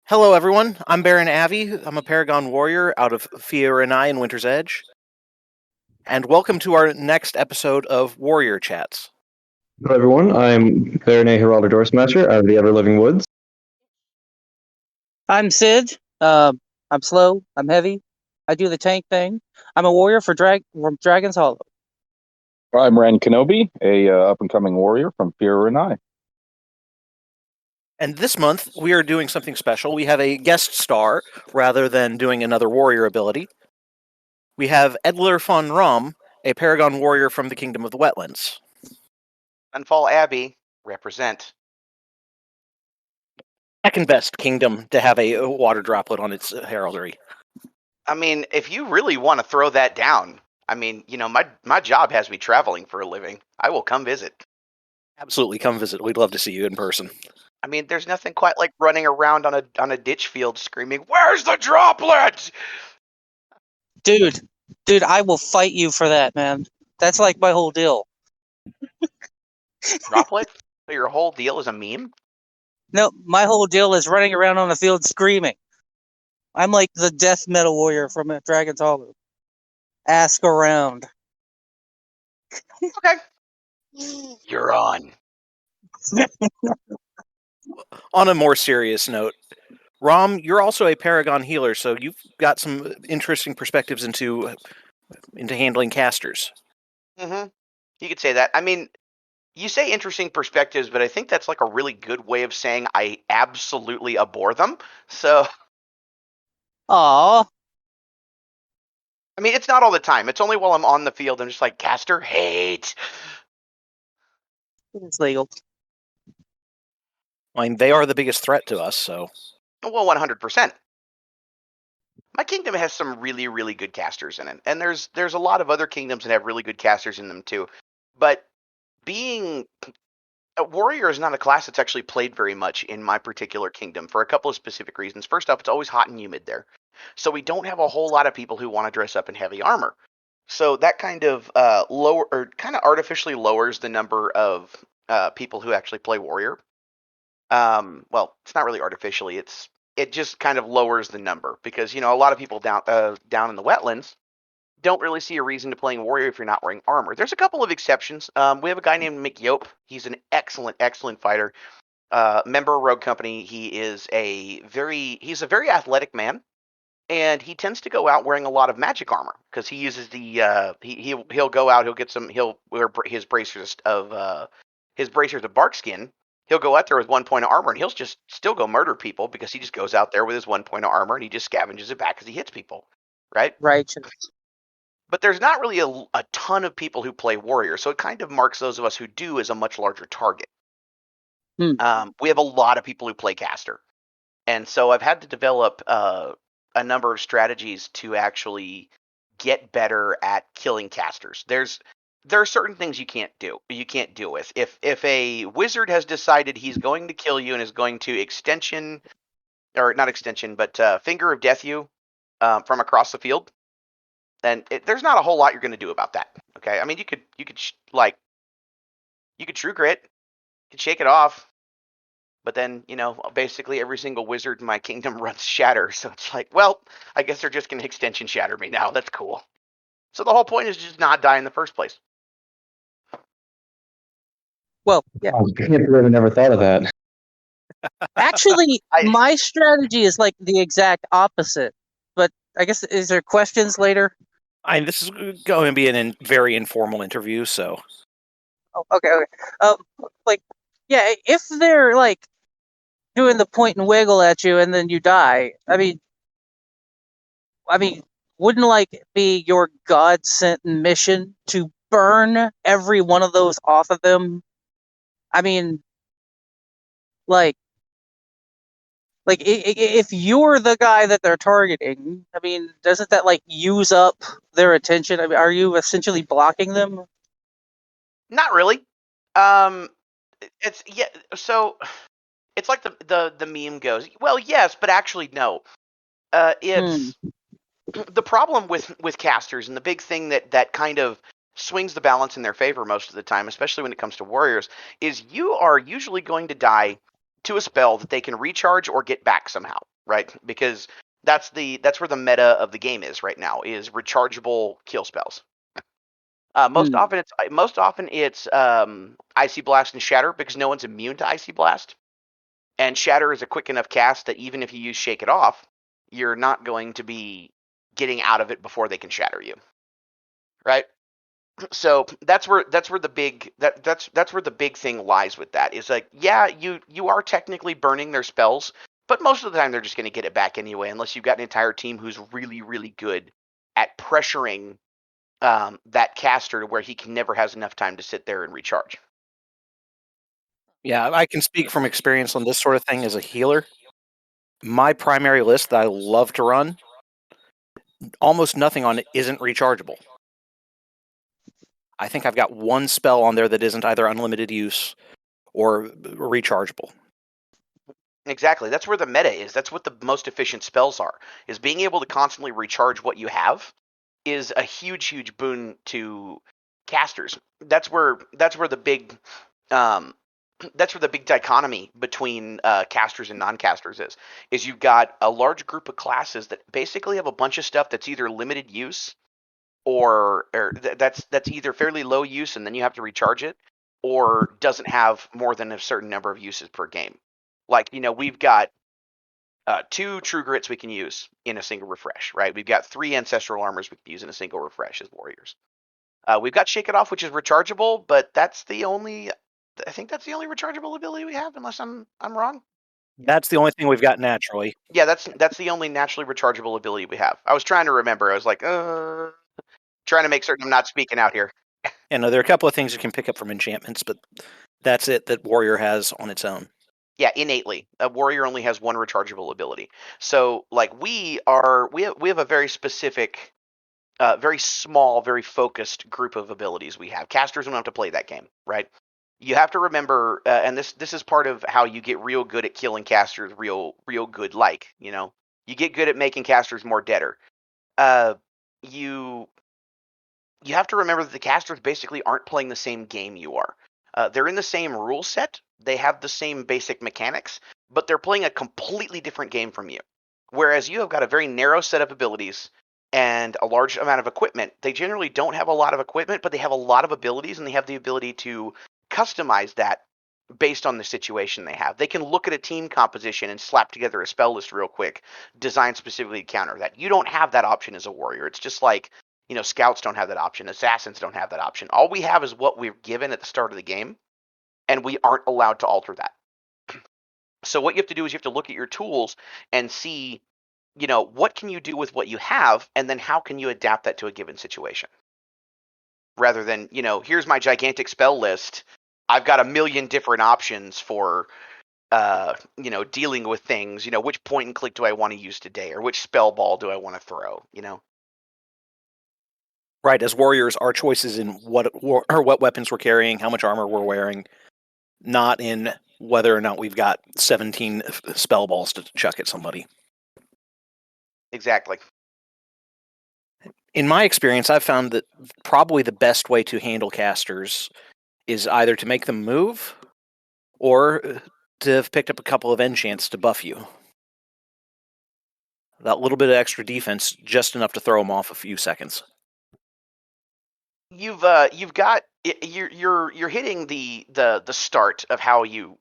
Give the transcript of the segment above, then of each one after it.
Hello, everyone. I'm Baron Avi. I'm a Paragon warrior out of Fiorenai in Winter's Edge. And welcome to our next episode of Warrior Chats. Hello, everyone. I'm Baron Heralder Dorsemaster out of the Ever-Living Woods. I'm Sid. I'm slow. I'm heavy. I do the tank thing. I'm a warrior from Dragon's Hollow. I'm Ren Kenobi, a up-and-coming warrior from Fiorenai. And this month, we are doing something special. We have a guest star rather than doing another warrior ability. We have Edler von Rom, a Paragon warrior from the Kingdom of the Wetlands. Sunfall Abbey, represent. Second best kingdom to have a water droplet on its heraldry. I mean, if you really want to throw that down, I mean, my job has me traveling for a living. I will come visit. Absolutely, come visit. We'd love to see you in person. I mean, there's nothing quite like running around on a ditch field screaming, "Where's the droplet?" Dude, I will fight you for that, man. That's like my whole deal. Droplet? So your whole deal is a meme? No, my whole deal is running around on the field screaming. I'm like the death metal warrior from Dragon's Hollow. Ask around. Okay. You're on. On a more serious note, Rom, you're also a Paragon healer, so you've got some interesting perspectives into handling casters. Mm-hmm. You could say that. I mean, you say interesting perspectives, but I think that's like a really good way of saying I absolutely abhor them. So, Aw. I mean, it's not all the time. It's only while I'm on the field. I'm just like, caster hate. It's legal. I mean, they are the biggest threat to us, so. Well, 100%. My kingdom has some really, really good casters in it, and there's a lot of other kingdoms that have really good casters in them too. But being a warrior is not a class that's actually played very much in my particular kingdom for a couple of specific reasons. First off, it's always hot and humid there, so we don't have a whole lot of people who want to dress up in heavy armor. So that kind of artificially lowers the number of people who actually play warrior. Well, it's not really artificially. It just kind of lowers the number because a lot of people down in the wetlands don't really see a reason to playing warrior if you're not wearing armor. There's a couple of exceptions. We have a guy named Mick Yope. He's an excellent fighter. Member of Rogue Company. He's a very athletic man, and he tends to go out wearing a lot of magic armor because he uses the he'll go out. He'll wear his bracers of bark skin. He'll go out there with 1 point of armor, and he'll just still go murder people because he just goes out there with his 1 point of armor and he just scavenges it back as he hits people, right? Right. But there's not really a ton of people who play warrior, so it kind of marks those of us who do as a much larger target. We have a lot of people who play caster, and so I've had to develop a number of strategies to actually get better at killing casters. There are certain things you can't deal with. If a wizard has decided he's going to kill you and is going to finger of death you from across the field, then there's not a whole lot you're going to do about that. Okay, I mean you could true grit, you could shake it off, but then basically every single wizard in my kingdom runs shatter, so it's like, well, I guess they're just going to extension shatter me now. That's cool. So the whole point is just not die in the first place. Well, yeah. I can't believe I never thought of that. Actually, my strategy is like the exact opposite. But I guess, is there questions later? This is going to be a very informal interview, so. Oh, okay. If they're like doing the point and wiggle at you and then you die, I mean, wouldn't like be your God sent mission to burn every one of those off of them? I mean, if you're the guy that they're targeting, I mean, doesn't that like use up their attention? I mean, are you essentially blocking them? Not really. So it's like the meme goes, well, yes, but actually no. It's the problem with casters, and the big thing that kind of swings the balance in their favor most of the time, especially when it comes to warriors, is you are usually going to die to a spell that they can recharge or get back somehow. right? Because that's where the meta of the game is right now, is rechargeable kill spells. Most often it's Icy Blast and Shatter, because no one's immune to Icy Blast, and Shatter is a quick enough cast that even if you use Shake It Off, you're not going to be getting out of it before they can shatter you, right? So that's where the big thing lies with that. Is like, yeah, you are technically burning their spells, but most of the time they're just going to get it back anyway, unless you've got an entire team who's really, really good at pressuring that caster to where he never has enough time to sit there and recharge. Yeah, I can speak from experience on this sort of thing as a healer. My primary list that I love to run, almost nothing on it isn't rechargeable. I think I've got one spell on there that isn't either unlimited use or rechargeable. Exactly. That's where the meta is. That's what the most efficient spells are. Is being able to constantly recharge what you have is a huge, huge boon to casters. That's where the big that's where the big dichotomy between casters and non-casters is you've got a large group of classes that basically have a bunch of stuff that's either limited use or that's either fairly low use and then you have to recharge it, or doesn't have more than a certain number of uses per game. Like, we've got 2 True Grits we can use in a single refresh, right? We've got 3 Ancestral Armors we can use in a single refresh as warriors. We've got Shake It Off, which is rechargeable, but I think that's the only rechargeable ability we have, unless I'm wrong. That's the only thing we've got naturally. Yeah, that's the only naturally rechargeable ability we have. I was trying to remember. I was like, trying to make certain I'm not speaking out here. And there are a couple of things you can pick up from enchantments, but that's it that warrior has on its own. Yeah, innately, a warrior only has 1 rechargeable ability. So, like, we have a very specific, very small, very focused group of abilities we have. Casters don't have to play that game, right? You have to remember, and this is part of how you get real good at killing casters, real good. Like, you get good at making casters more deader. You have to remember that the casters basically aren't playing the same game you are. They're in the same rule set. They have the same basic mechanics, but they're playing a completely different game from you. Whereas you have got a very narrow set of abilities and a large amount of equipment. They generally don't have a lot of equipment, but they have a lot of abilities, and they have the ability to customize that based on the situation they have. They can look at a team composition and slap together a spell list real quick, designed specifically to counter that. You don't have that option as a warrior. It's just like, scouts don't have that option. Assassins don't have that option. All we have is what we're given at the start of the game, and we aren't allowed to alter that. So what you have to do is you have to look at your tools and see, what can you do with what you have, and then how can you adapt that to a given situation? Rather than, here's my gigantic spell list. I've got a million different options for, dealing with things. Which point and click do I want to use today, or which spell ball do I want to throw? Right, as warriors, our choice is in what weapons we're carrying, how much armor we're wearing, not in whether or not we've got 17 spell balls to chuck at somebody. Exactly. In my experience, I've found that probably the best way to handle casters is either to make them move or to have picked up a couple of enchants to buff you. That little bit of extra defense, just enough to throw them off a few seconds. You're hitting the start of how you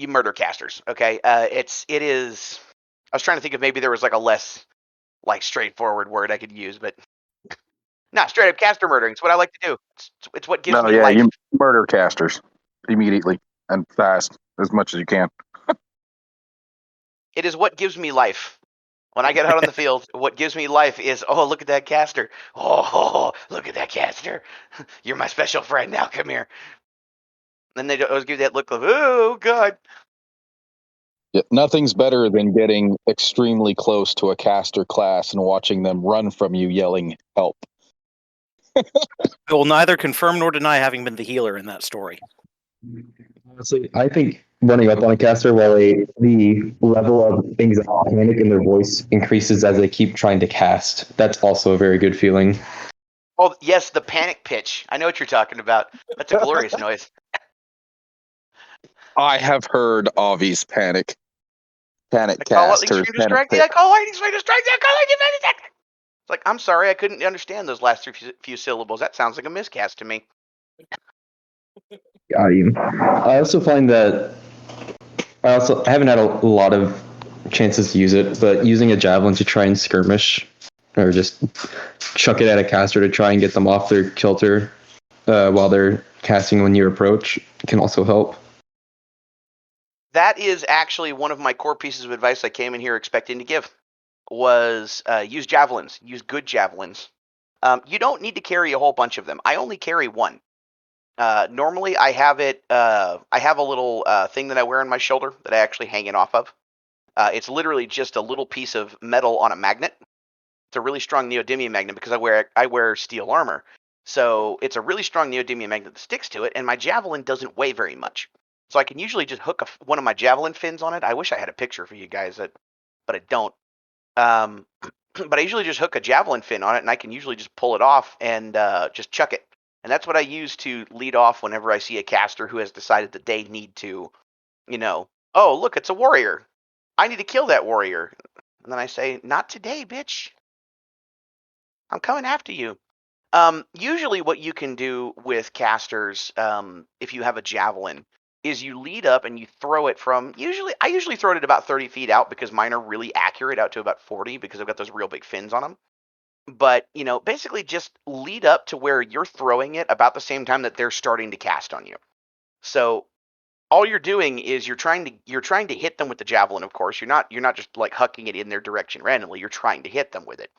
murder casters. Okay, it is. I was trying to think if maybe there was like a less straightforward word I could use, but no, straight up caster murdering. It's what I like to do. It's what gives me life. You murder casters immediately and fast as much as you can. It is what gives me life. When I get out on the field, what gives me life is, oh, look at that caster. Oh, look at that caster. You're my special friend now. Come here. And they always give that look of, oh, God. Yeah, nothing's better than getting extremely close to a caster class and watching them run from you yelling, help. I will neither confirm nor deny having been the healer in that story. Honestly, I think running up on a caster while the level of anxiety, panic in their voice increases as they keep trying to cast. That's also a very good feeling. Oh, yes, the panic pitch. I know what you're talking about. That's a glorious noise. I have heard Avi's panic I call cast lightning or stream panic distracted. I call lightning stream distracted. I call lightning stream distracted. It's like, I'm sorry, I couldn't understand those last few syllables. That sounds like a miscast to me. Got you. I also find that I haven't had a lot of chances to use it, but using a javelin to try and skirmish or just chuck it at a caster to try and get them off their kilter while they're casting when you approach can also help. That is actually one of my core pieces of advice I came in here expecting to give. Was use javelins. Use good javelins. You don't need to carry a whole bunch of them. I only carry one. Normally, I have it. I have a little thing that I wear on my shoulder that I actually hang it off of. It's literally just a little piece of metal on a magnet. It's a really strong neodymium magnet because I wear steel armor. So it's a really strong neodymium magnet that sticks to it, and my javelin doesn't weigh very much. So I can usually just hook one of my javelin fins on it. I wish I had a picture for you guys, but I don't. But I usually just hook a javelin fin on it, and I can usually just pull it off and just chuck it. And that's what I use to lead off whenever I see a caster who has decided that they need to, oh, look, it's a warrior. I need to kill that warrior. And then I say, not today, bitch. I'm coming after you. Usually what you can do with casters, if you have a javelin, is you lead up and you throw it from, I usually throw it at about 30 feet out because mine are really accurate out to about 40 because I've got those real big fins on them. But, basically just lead up to where you're throwing it about the same time that they're starting to cast on you. So all you're doing is you're trying to hit them with the javelin, of course. You're not just like hucking it in their direction randomly. You're trying to hit them with it.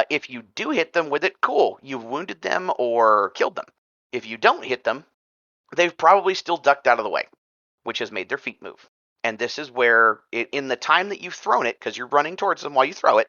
If you do hit them with it, cool. You've wounded them or killed them. If you don't hit them, they've probably still ducked out of the way, which has made their feet move. And this is where, in the time that you've thrown it, because you're running towards them while you throw it,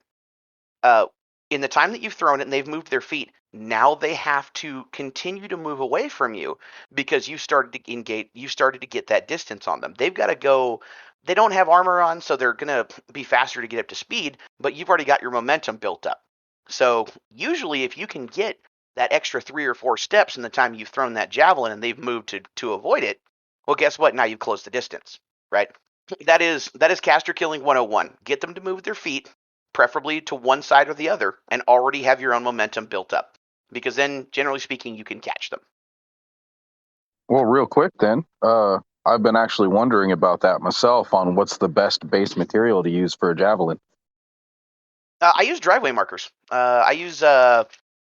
in the time that you've thrown it and they've moved their feet, now they have to continue to move away from you because you started to engage. You started to get that distance on them. They've got to go. They don't have armor on, so they're going to be faster to get up to speed, but you've already got your momentum built up. So usually if you can get that extra 3 or 4 steps in the time you've thrown that javelin and they've moved to avoid it, well, guess what? Now you've closed the distance, right? That is caster killing 101. Get them to move their feet, preferably to one side or the other, and already have your own momentum built up. Because then, generally speaking, you can catch them. Well, real quick then, I've been actually wondering about that myself on what's the best base material to use for a javelin. I use driveway markers. I use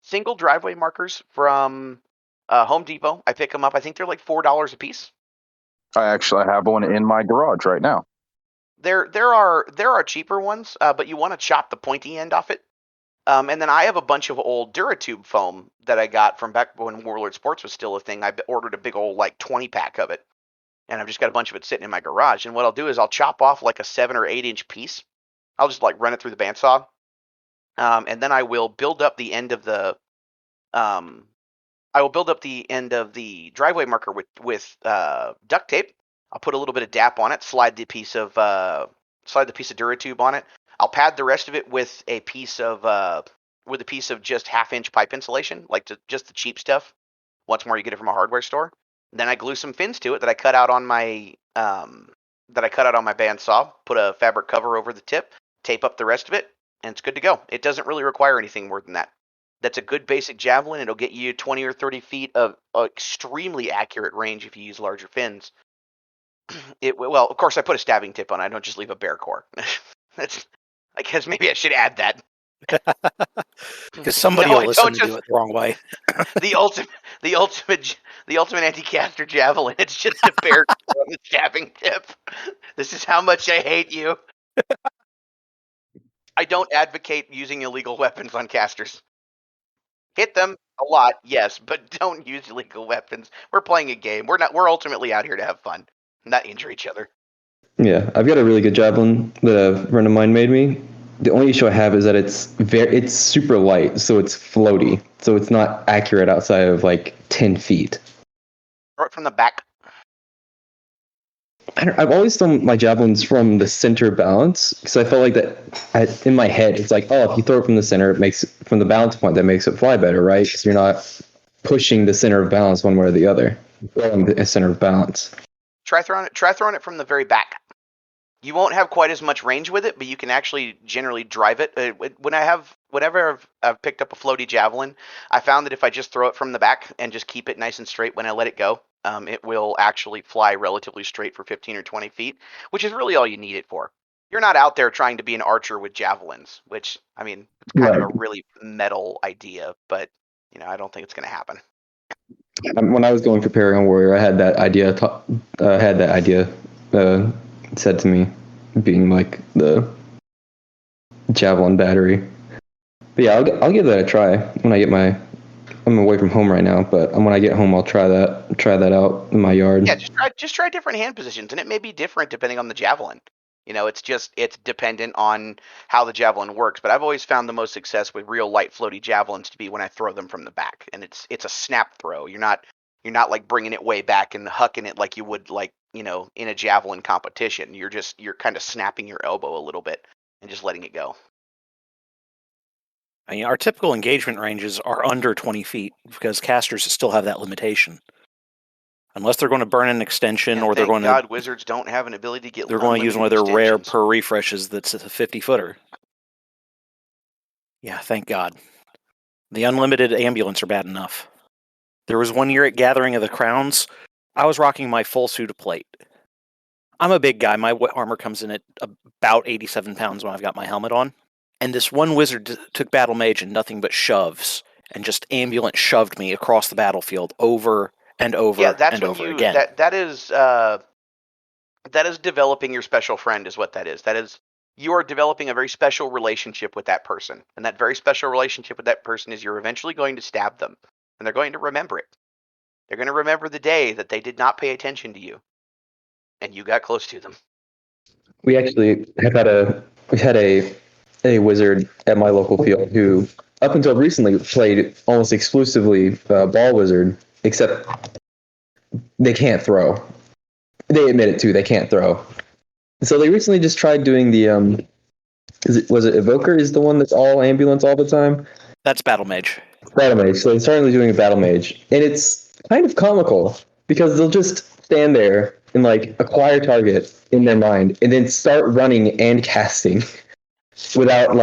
single driveway markers from Home Depot. I pick them up. I think they're like $4 a piece. I actually have one in my garage right now. There are cheaper ones, but you want to chop the pointy end off it. And then I have a bunch of old Duratube foam that I got from back when Warlord Sports was still a thing. I ordered a big old 20-pack of it, and I've just got a bunch of it sitting in my garage. And what I'll do is I'll chop off like a 7 or 8 inch piece. I'll just run it through the bandsaw, and then I will build up the end of the driveway marker with duct tape. I'll put a little bit of DAP on it, slide the piece of Duratube on it. I'll pad the rest of it with a piece of just 1/2-inch pipe insulation, just the cheap stuff. Once more, you get it from a hardware store. Then I glue some fins to it that I cut out on my bandsaw. Put a fabric cover over the tip, tape up the rest of it, and it's good to go. It doesn't really require anything more than that. That's a good basic javelin. It'll get you 20 or 30 feet of extremely accurate range if you use larger fins. Well, of course, I put a stabbing tip on it. I don't just leave a bare core. I guess maybe I should add that. Because somebody will listen to do it the wrong way. the ultimate anti-caster javelin. It's just a bare core on the stabbing tip. This is how much I hate you. I don't advocate using illegal weapons on casters. Hit them a lot, yes, but don't use illegal weapons. We're playing a game. We're ultimately out here to have fun, not injure each other. Yeah, I've got a really good javelin that a friend of mine made me. The only issue I have is that it's super light, so it's floaty, so it's not accurate outside of 10 feet. Throw it from the back. I've always done my javelins from the center balance because I felt like that in my head it's if you throw it from the center, from the balance point, that makes it fly better, right? Because you're not pushing the center of balance one way or the other, or the center of balance. Try throwing it from the very back. You won't have quite as much range with it, but you can actually generally drive it. Whenever I've picked up a floaty javelin, I found that if I just throw it from the back and just keep it nice and straight when I let it go, it will actually fly relatively straight for 15 or 20 feet, which is really all you need it for. You're not out there trying to be an archer with javelins, which, I mean, it's kind of a really metal idea, but, I don't think it's going to happen. When I was going for Paragon Warrior, I had that idea. Said to me, being like the javelin battery. But yeah, I'll give that a try when I get I'm away from home right now, but when I get home, I'll try that out in my yard. Yeah, just try different hand positions, and it may be different depending on the javelin. It's dependent on how the javelin works. But I've always found the most success with real light floaty javelins to be when I throw them from the back, and it's a snap throw. You're not like bringing it way back and hucking it like you would in a javelin competition. You're kind of snapping your elbow a little bit and just letting it go. I mean, our typical engagement ranges are under 20 feet because casters still have that limitation. Unless they're going to burn an extension, or they're going to. Thank God wizards don't have an ability to get. They're going to use one of their rare per refreshes that's a 50-footer. Yeah, thank God. The unlimited ambulance are bad enough. There was one year at Gathering of the Crowns, I was rocking my full suit of plate. I'm a big guy. My armor comes in at about 87 pounds when I've got my helmet on. And this one wizard took Battle Mage and nothing but shoves, and just ambulance shoved me across the battlefield over and over and over again. That is developing your special friend, is what that is. That is, you are developing a very special relationship with that person. And that very special relationship with that person is you're eventually going to stab them. And they're going to remember it. They're going to remember the day that they did not pay attention to you. And you got close to them. We actually had a wizard at my local field who, up until recently, played almost exclusively ball wizard, except they can't throw. They admit it too, they can't throw. So they recently just tried doing the was it Evoker is the one that's all ambulance all the time? That's Battle Mage. Battle Mage. So they started doing a Battle Mage. And it's kind of comical because they'll just stand there and acquire target in their mind and then start running and casting without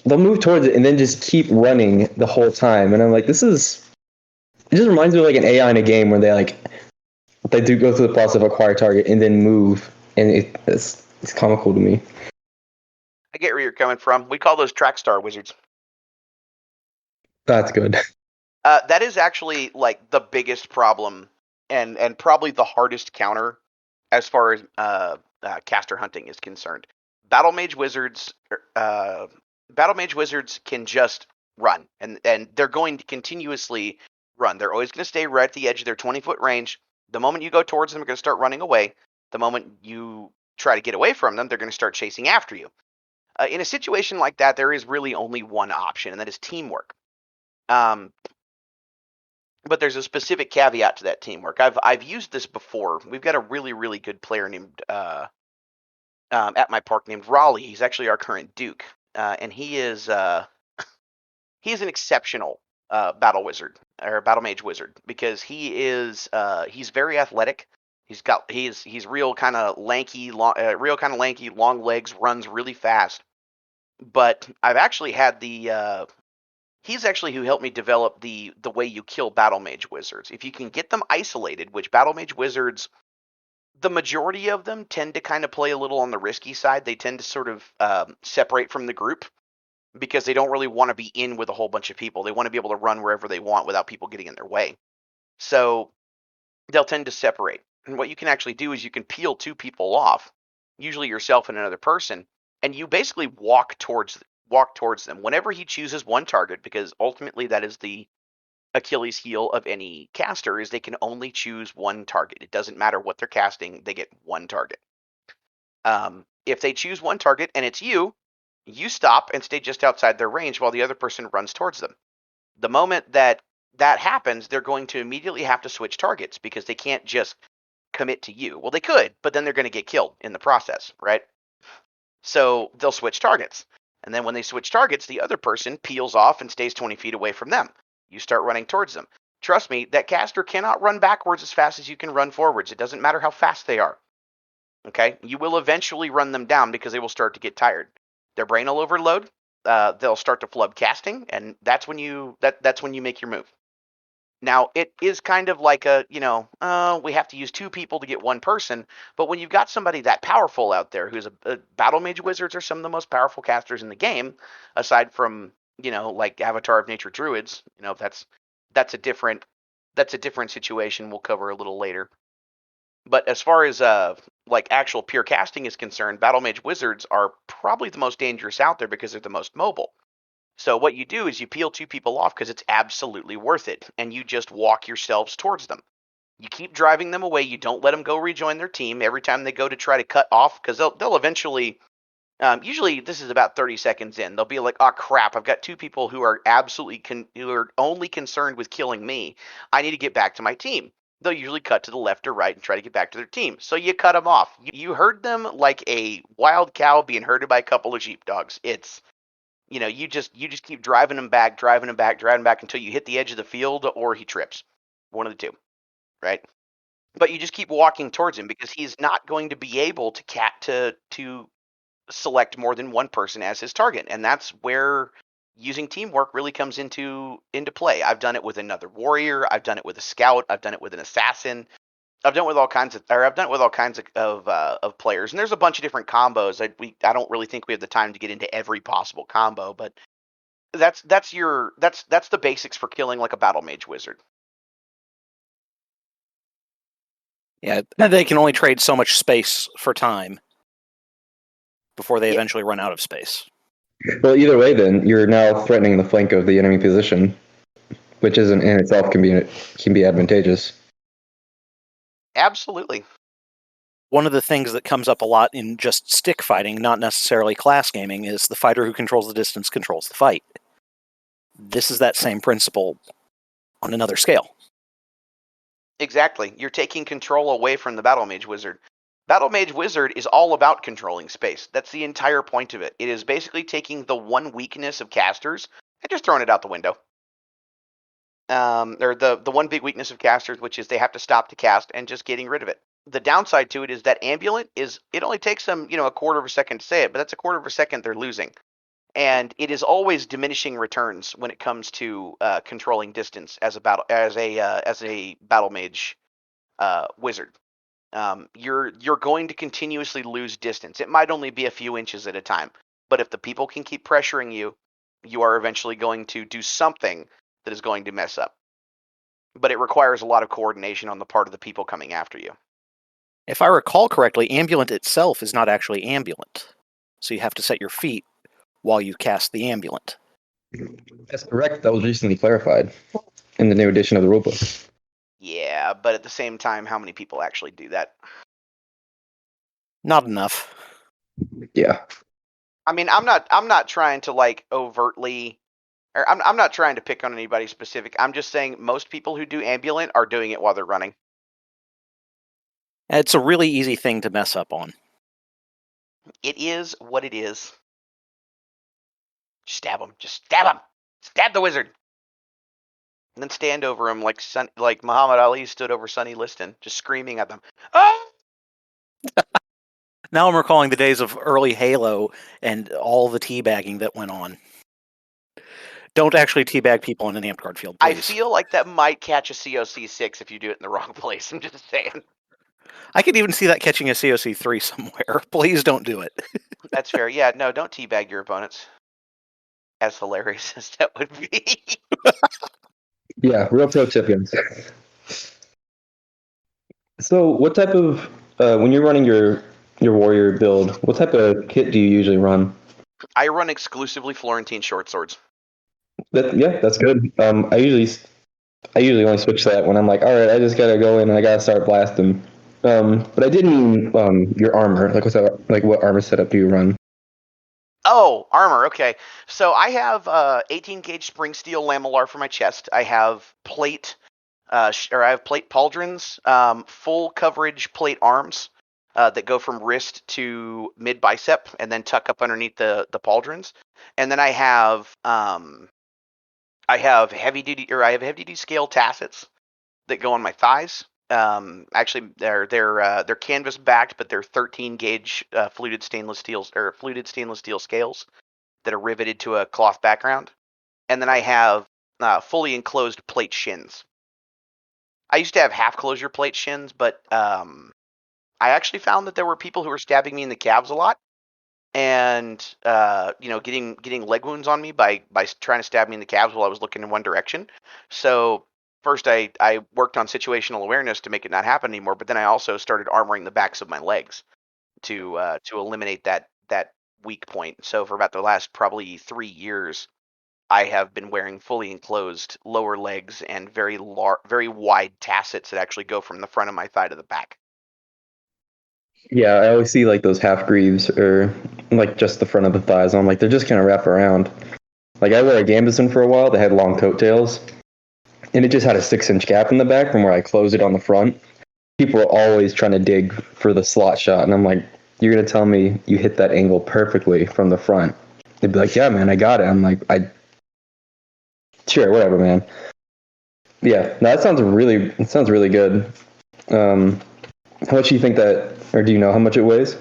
they'll move towards it and then just keep running the whole time. And I'm like, it just reminds me of an AI in a game where they do go through the process of acquire target and then move, and it's comical to me. I get where you're coming from. We call those track star wizards. That's good. That is actually the biggest problem and probably the hardest counter as far as caster hunting is concerned. Battle Mage wizards can just run, and they're going to continuously run. They're always going to stay right at the edge of their 20-foot range. The moment you go towards them, they're going to start running away. The moment you try to get away from them, they're going to start chasing after you. In a situation like that, there is really only one option, and that is teamwork. But there's a specific caveat to that teamwork. I've used this before. We've got a really, really good player named at my park named Raleigh. He's actually our current Duke, and he is an exceptional battle mage wizard because he's very athletic. He's real kind of lanky, long legs, runs really fast. But I've actually had he's actually who helped me develop the way you kill battle mage wizards. If you can get them isolated, which battle mage wizards, the majority of them tend to kind of play a little on the risky side. They tend to sort of separate from the group because they don't really want to be in with a whole bunch of people. They want to be able to run wherever they want without people getting in their way. So they'll tend to separate. And what you can actually do is you can peel two people off, usually yourself and another person, and you basically walk towards them whenever he chooses one target, because ultimately that is the Achilles heel of any caster, is they can only choose one target. It doesn't matter what they're casting, they get one target. If they choose one target and it's you stop and stay just outside their range while the other person runs towards them. The moment that happens, they're going to immediately have to switch targets because they can't just commit to you. Well, they could, but then they're going to get killed in the process, right? So they'll switch targets. And then when they switch targets, the other person peels off and stays 20 feet away from them. You start running towards them. Trust me, that caster cannot run backwards as fast as you can run forwards. It doesn't matter how fast they are. Okay, you will eventually run them down because they will start to get tired. Their brain will overload. They'll start to flub casting, and that's when you make your move. Now, it is kind of like we have to use two people to get one person, but when you've got somebody that powerful out there who's a battle mage wizards are some of the most powerful casters in the game, aside from, like Avatar of Nature druids, that's a different situation we'll cover a little later. But as far as like actual pure casting is concerned, battle mage wizards are probably the most dangerous out there because they're the most mobile. So what you do is you peel two people off because it's absolutely worth it, and you just walk yourselves towards them. You keep driving them away. You don't let them go rejoin their team every time they go to try to cut off, because they'll eventually. Usually, this is about 30 seconds in. They'll be like, "Oh crap! I've got two people who are who are only concerned with killing me. I need to get back to my team." They'll usually cut to the left or right and try to get back to their team. So you cut them off. You herd them like a wild cow being herded by a couple of sheepdogs. It's you just keep driving him back until you hit the edge of the field or he trips. One of the two, right? But you just keep walking towards him because he's not going to be able to select more than one person as his target, and that's where using teamwork really comes into play. I've done it with another warrior, I've done it with a scout, I've done it with an assassin. I've done it with all kinds of players, and there's a bunch of different combos. I don't really think we have the time to get into every possible combo, but that's the basics for killing like a battle mage wizard. Yeah, they can only trade so much space for time before they eventually run out of space. Well, either way, then you're now threatening the flank of the enemy position, which isn't in itself can be advantageous. Absolutely. One of the things that comes up a lot in just stick fighting, not necessarily class gaming, is the fighter who controls the distance controls the fight. This is that same principle on another scale. Exactly. You're taking control away from the battle mage wizard. Battle mage wizard is all about controlling space. That's the entire point of it. It is basically taking the one weakness of casters and just throwing it out the window. Or the one big weakness of casters, which is they have to stop to cast, and just getting rid of it. The downside to it is that ambulant it only takes them a quarter of a second to say it, but that's a quarter of a second they're losing, and it is always diminishing returns when it comes to controlling distance as a battle mage wizard. You're going to continuously lose distance. It might only be a few inches at a time, but if the people can keep pressuring you, you are eventually going to do something that is going to mess up. But it requires a lot of coordination on the part of the people coming after you. If I recall correctly, ambulant itself is not actually ambulant. So you have to set your feet while you cast the ambulant. That's correct. That was recently clarified in the new edition of the rulebook. Yeah, but at the same time, how many people actually do that? Not enough. Yeah. I mean, I'm not trying to like overtly, or I'm not trying to pick on anybody specific. I'm just saying most people who do ambulant are doing it while they're running. It's a really easy thing to mess up on. It is what it is. Stab him. Just stab him. Stab the wizard. And then stand over him like Muhammad Ali stood over Sonny Liston, just screaming at them. Oh! Now I'm recalling the days of early Halo and all the teabagging that went on. Don't actually teabag people in an Amtgard field, please. I feel like that might catch a COC 6 if you do it in the wrong place. I'm just saying. I could even see that catching a COC 3 somewhere. Please don't do it. That's fair. Yeah, no, don't teabag your opponents. As hilarious as that would be. Yeah, real pro tip, guys. So, what type of when you're running your warrior build, what type of kit do you usually run? I run exclusively Florentine short swords. That's good. I usually only switch that when I'm like, all right, I just gotta go in and I gotta start blasting. But I did mean your armor. Like, what armor setup do you run? Oh, armor. Okay. So I have 18 gauge spring steel lamellar for my chest. I have plate, I have plate pauldrons, full coverage plate arms that go from wrist to mid bicep and then tuck up underneath the pauldrons. And then I have heavy duty scale tassets that go on my thighs. Actually, they're canvas backed, but they're 13 gauge fluted stainless steel scales that are riveted to a cloth background. And then I have fully enclosed plate shins. I used to have half closure plate shins, but I actually found that there were people who were stabbing me in the calves a lot, and getting leg wounds on me by trying to stab me in the calves while I was looking in one direction. So first I worked on situational awareness to make it not happen anymore, but then I also started armoring the backs of my legs to eliminate that weak point. So for about the last probably 3 years, I have been wearing fully enclosed lower legs and very wide tassets that actually go from the front of my thigh to the back. Yeah, I always see like those half greaves or like just the front of the thighs. I'm like, they're just kind of wrap around. Like I wore a gambeson for a while that had long coattails, and it just had a 6-inch gap in the back from where I closed it on the front. People are always trying to dig for the slot shot, and I'm like, you're gonna tell me you hit that angle perfectly from the front? They'd be like, yeah, man, I got it. I'm like, sure, whatever, man. Yeah, no, it sounds really good. How much do you think that, or do you know how much it weighs?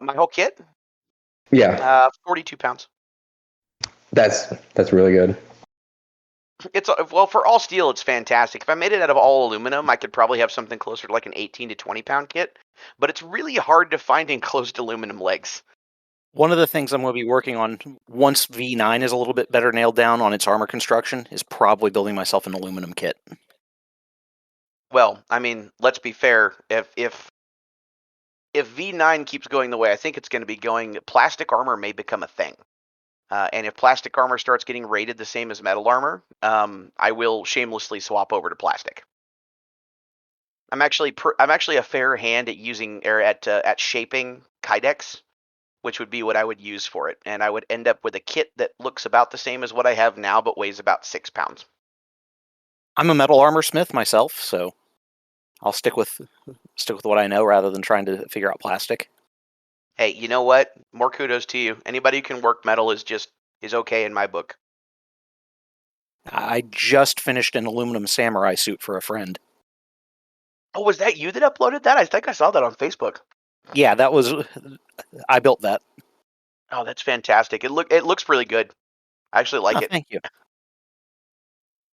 My whole kit, Yeah, 42 pounds. that's really good. It's well, for all steel, it's fantastic. If I made it out of all aluminum, I could probably have something closer to like an 18 to 20 pound kit. But it's really hard to find enclosed aluminum legs. One of the things I'm going to be working on once V9 is a little bit better nailed down on its armor construction is probably building myself an aluminum kit. Well, I mean, let's be fair. If V9 keeps going the way I think it's going to be going, plastic armor may become a thing. And if plastic armor starts getting rated the same as metal armor, I will shamelessly swap over to plastic. I'm actually a fair hand at using or at shaping kydex, which would be what I would use for it, and I would end up with a kit that looks about the same as what I have now, but weighs about 6 pounds. I'm a metal armor smith myself, so I'll stick with what I know rather than trying to figure out plastic. Hey, you know what? More kudos to you. Anybody who can work metal is okay in my book. I just finished an aluminum samurai suit for a friend. Oh, was that you that uploaded that? I think I saw that on Facebook. Yeah, I built that. Oh, that's fantastic. It looks really good. I actually like it. Thank you.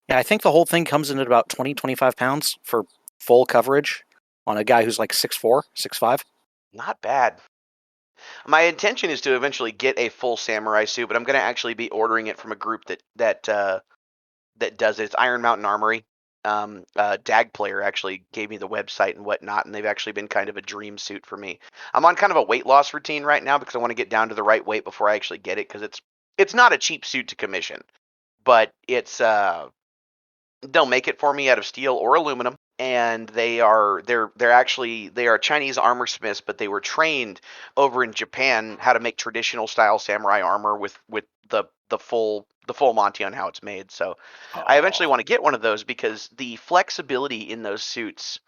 Yeah, I think the whole thing comes in at about 25 pounds for full coverage on a guy who's like 6'4", 6'5". Not bad. My intention is to eventually get a full samurai suit, but I'm going to actually be ordering it from a group that does it. It's Iron Mountain Armory. Dag Player actually gave me the website and whatnot, and they've actually been kind of a dream suit for me. I'm on kind of a weight loss routine right now because I want to get down to the right weight before I actually get it, because it's not a cheap suit to commission, but they'll make it for me out of steel or aluminum, and they are Chinese armor smiths, but they were trained over in Japan how to make traditional style samurai armor with the full Monty on how it's made. So I eventually want to get one of those because the flexibility in those suits,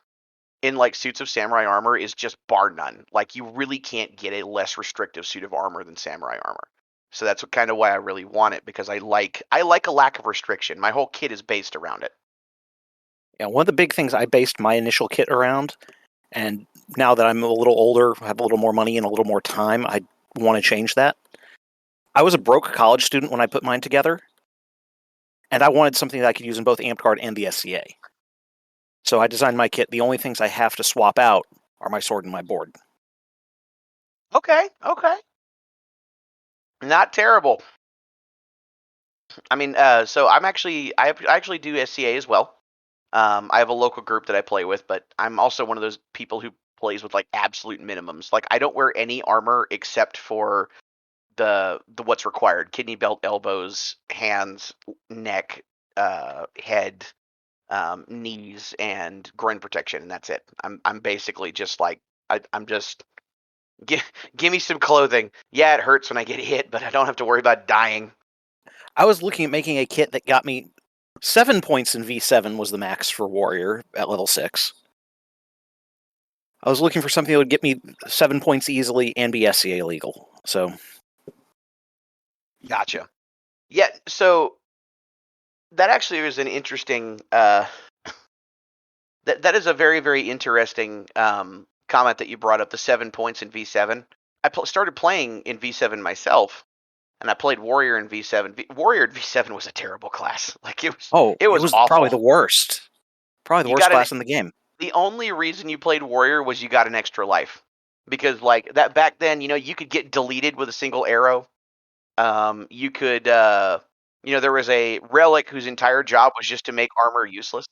in like suits of samurai armor, is just bar none. Like, you really can't get a less restrictive suit of armor than samurai armor. So that's kind of why I really want it, because I like a lack of restriction. My whole kit is based around it. Yeah, one of the big things I based my initial kit around, and now that I'm a little older, have a little more money and a little more time, I want to change that. I was a broke college student when I put mine together, and I wanted something that I could use in both Amtgard and the SCA. So I designed my kit. The only things I have to swap out are my sword and my board. Okay. Not terrible. I mean, so I actually do SCA as well. I have a local group that I play with, but I'm also one of those people who plays with like absolute minimums. Like, I don't wear any armor except for the what's required: kidney belt, elbows, hands, neck, head, knees, and groin protection, and that's it. I'm basically just like I'm just give me some clothing. Yeah, it hurts when I get hit, but I don't have to worry about dying. I was looking at making a kit that got me 7 points in V7 was the max for warrior at level 6. I was looking for something that would get me 7 points easily and be SCA legal. So Gotcha. Yeah, so that actually was an interesting That is a very, very interesting comment that you brought up, the 7 points in V7. I started playing in V7 myself, and I played Warrior in V7. Warrior in V7 was a terrible class. Like it was awful. Probably the worst. Probably the You worst got class in the game. the only reason you played Warrior was you got an extra life. Because like that back then, you could get deleted with a single arrow. You could there was a relic whose entire job was just to make armor useless.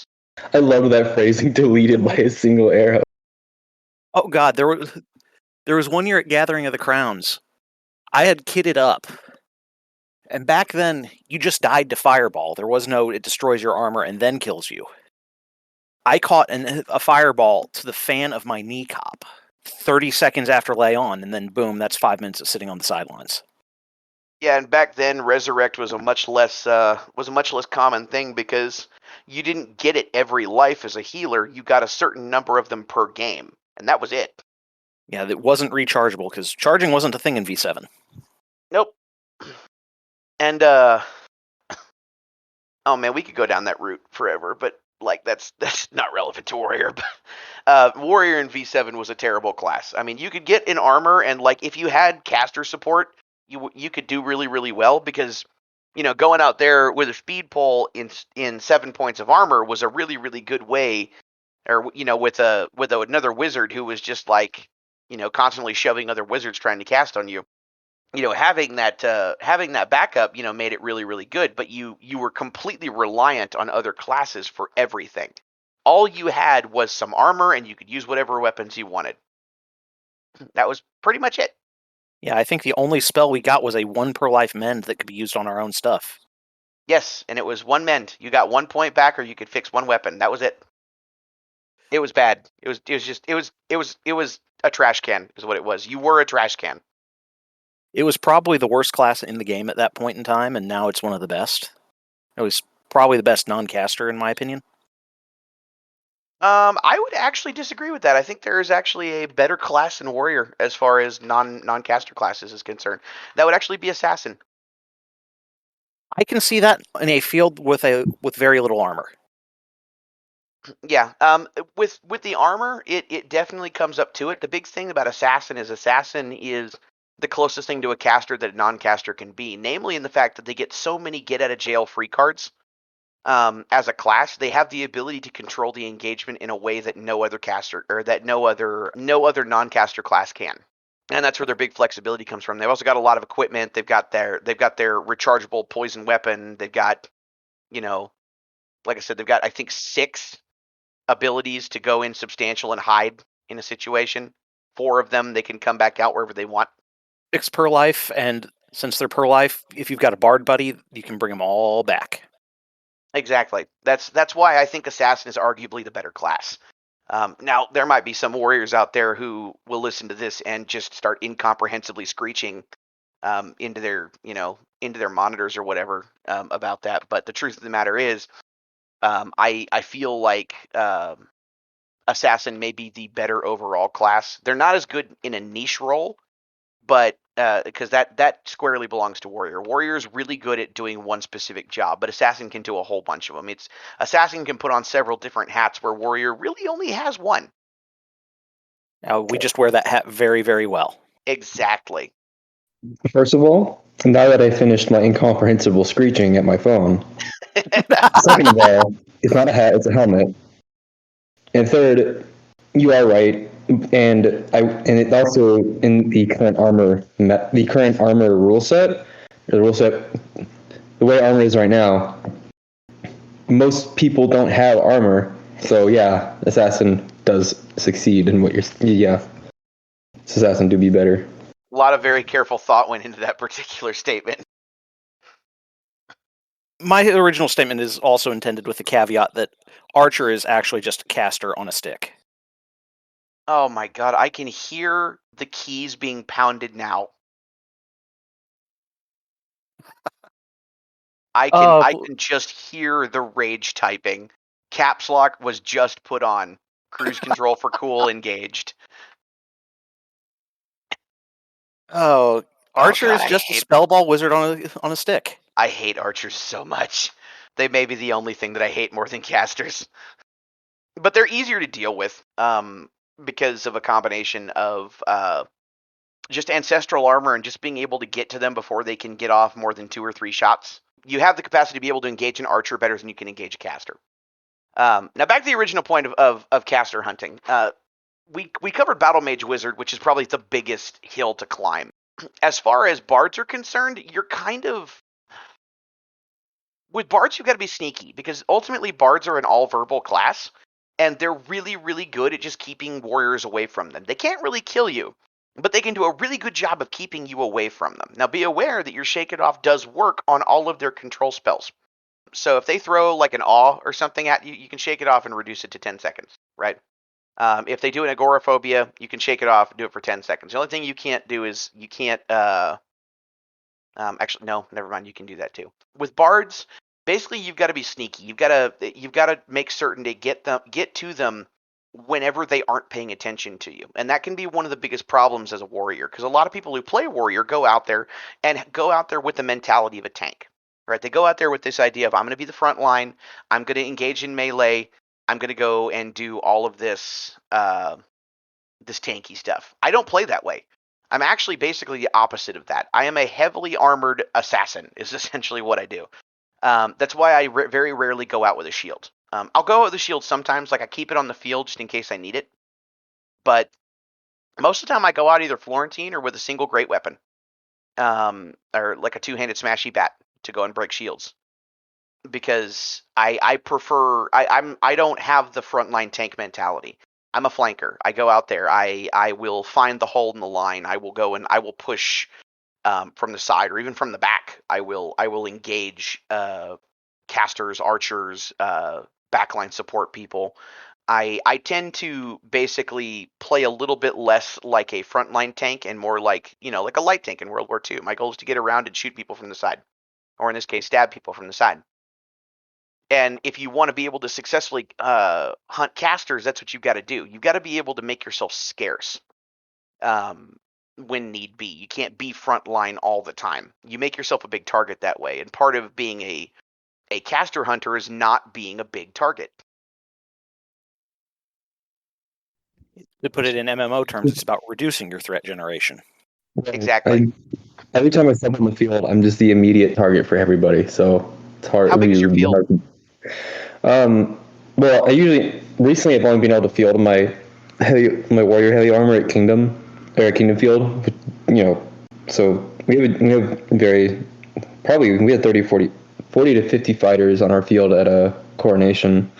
I love that phrasing, deleted by a single arrow. Oh god, there was one year at Gathering of the Crowns. I had kitted up. And back then, you just died to fireball. There was no it destroys your armor and then kills you. I caught a fireball to the fan of my knee cop 30 seconds after lay on, and then boom, that's 5 minutes of sitting on the sidelines. Yeah, and back then resurrect was a much less common thing because you didn't get it every life as a healer. You got a certain number of them per game, and that was it. Yeah, it wasn't rechargeable because charging wasn't a thing in V7. Nope. And oh man, we could go down that route forever, but like that's not relevant to Warrior. Warrior in V7 was a terrible class. I mean, you could get an armor, and like if you had caster support, you could do really, really well because going out there with a speed pole in 7 points of armor was a really, really good way. Or with another wizard who was just like constantly shoving other wizards trying to cast on you. Having that backup, made it really, really good. But you were completely reliant on other classes for everything. All you had was some armor, and you could use whatever weapons you wanted. That was pretty much it. Yeah, I think the only spell we got was a 1 per life mend that could be used on our own stuff. Yes, and it was 1 mend. You got 1 point back, or you could fix 1 weapon. That was it. It was bad. It was a trash can, is what it was. You were a trash can. It was probably the worst class in the game at that point in time, and now it's one of the best. It was probably the best non-caster, in my opinion. I would actually disagree with that. I think there is actually a better class in Warrior as far as non-caster classes is concerned. That would actually be Assassin. I can see that in a field with very little armor. Yeah. With the armor, it definitely comes up to it. The big thing about Assassin is the closest thing to a caster that a non-caster can be, namely in the fact that they get so many get-out-of-jail-free cards. As a class, they have the ability to control the engagement in a way that no other caster or that no other non-caster class can. And that's where their big flexibility comes from. They've also got a lot of equipment. They've got their rechargeable poison weapon. They've got, like I said, they've got I think 6 abilities to go in substantial and hide in a situation. 4 of them they can come back out wherever they want. 6 per life, and since they're per life, if you've got a bard buddy, you can bring them all back. Exactly. That's why I think Assassin is arguably the better class. Now, there might be some warriors out there who will listen to this and just start incomprehensibly screeching into their monitors or whatever about that. But the truth of the matter is, I feel like Assassin may be the better overall class. They're not as good in a niche role, but because that squarely belongs to Warrior. Warrior is really good at doing one specific job, but Assassin can do a whole bunch of them. Assassin can put on several different hats where Warrior really only has one. We just wear that hat very, very well. Exactly. First of all, now that I finished my incomprehensible screeching at my phone, second of all, it's not a hat, it's a helmet. And third, you are right. And it also in the current armor rule set, the way armor is right now, most people don't have armor. So yeah, Assassin does succeed in what Assassin do be better. A lot of very careful thought went into that particular statement. My original statement is also intended with the caveat that Archer is actually just a caster on a stick. Oh my god, I can hear the keys being pounded now. I can just hear the rage typing. Caps lock was just put on. Cruise control for cool engaged. Oh, Archer is just a spellball wizard on a stick. I hate archers so much. They may be the only thing that I hate more than casters. but they're easier to deal with because of a combination of just ancestral armor and just being able to get to them before they can get off more than 2 or 3 shots. You have the capacity to be able to engage an archer better than you can engage a caster. Now back to the original point of caster hunting. We covered Battle Mage Wizard, which is probably the biggest hill to climb. As far as bards are concerned, you're kind of... With bards, you've got to be sneaky, because ultimately bards are an all-verbal class, and they're really, really good at just keeping warriors away from them. They can't really kill you, but they can do a really good job of keeping you away from them. Now be aware that your Shake It Off does work on all of their control spells. So if they throw like an awe or something at you, you can shake it off and reduce it to 10 seconds, right? If they do an agoraphobia, you can shake it off and do it for 10 seconds. The only thing you can't do is you can't... actually, no, never mind. You can do that too. With bards, basically you've got to be sneaky. You've got to make certain to get to them whenever they aren't paying attention to you, and that can be one of the biggest problems as a warrior, because a lot of people who play warrior go out there with the mentality of a tank, right? They go out there with this idea of, I'm going to be the front line, I'm going to engage in melee, I'm going to go and do all of this this tanky stuff. I don't play that way. I'm actually basically the opposite of that. I am a heavily armored assassin, is essentially what I do. That's why I very rarely go out with a shield. I'll go out with a shield sometimes, like I keep it on the field just in case I need it. But most of the time I go out either Florentine or with a single great weapon. Or like a two-handed smashy bat to go and break shields. Because I prefer... I don't have the frontline tank mentality. I'm a flanker. I go out there. I will find the hole in the line. I will go and I will push from the side or even from the back. I will engage casters, archers, backline support people. I tend to basically play a little bit less like a frontline tank and more like, like a light tank in World War II. My goal is to get around and shoot people from the side, or in this case, stab people from the side. And if you want to be able to successfully hunt casters, that's what you've got to do. You've got to be able to make yourself scarce when need be. You can't be frontline all the time. You make yourself a big target that way. And part of being a caster hunter is not being a big target. To put it in MMO terms, it's about reducing your threat generation. Exactly. Every time I step on the field, I'm just the immediate target for everybody. So it's hard. How big is your field? Well, recently I've only been able to field my warrior heavy armor at Kingdom Field. So we had 40 to 50 fighters on our field at a coronation.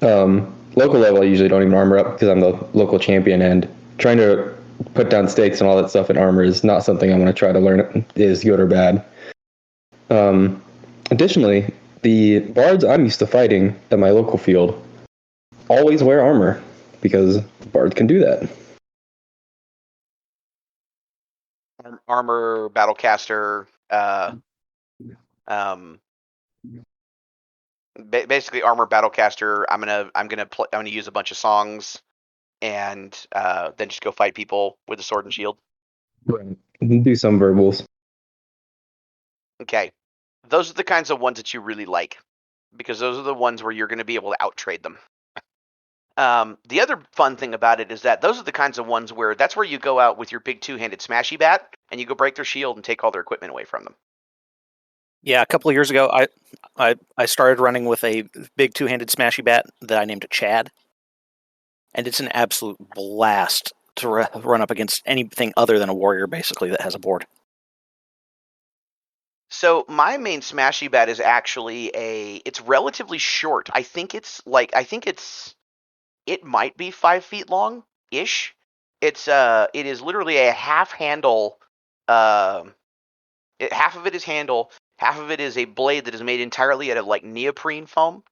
Local level, I usually don't even armor up because I'm the local champion, and trying to put down stakes and all that stuff in armor is not something I want to try to learn is good or bad. Additionally, the bards I'm used to fighting at my local field always wear armor because bards can do that. Armor, battlecaster, basically armor, battlecaster. I'm gonna use a bunch of songs, and then just go fight people with a sword and shield. Right. Do some verbals. Okay. Those are the kinds of ones that you really like, because those are the ones where you're going to be able to outtrade them. The other fun thing about it is that those are the kinds of ones where that's where you go out with your big two-handed smashy bat and you go break their shield and take all their equipment away from them. Yeah, a couple of years ago, I started running with a big two-handed smashy bat that I named it Chad, and it's an absolute blast to run up against anything other than a warrior, basically, that has a board. So my main smashy bat is actually it's relatively short. I think it might be 5 feet long ish. It is literally a half handle. Half of it is handle, half of it is a blade that is made entirely out of like neoprene foam.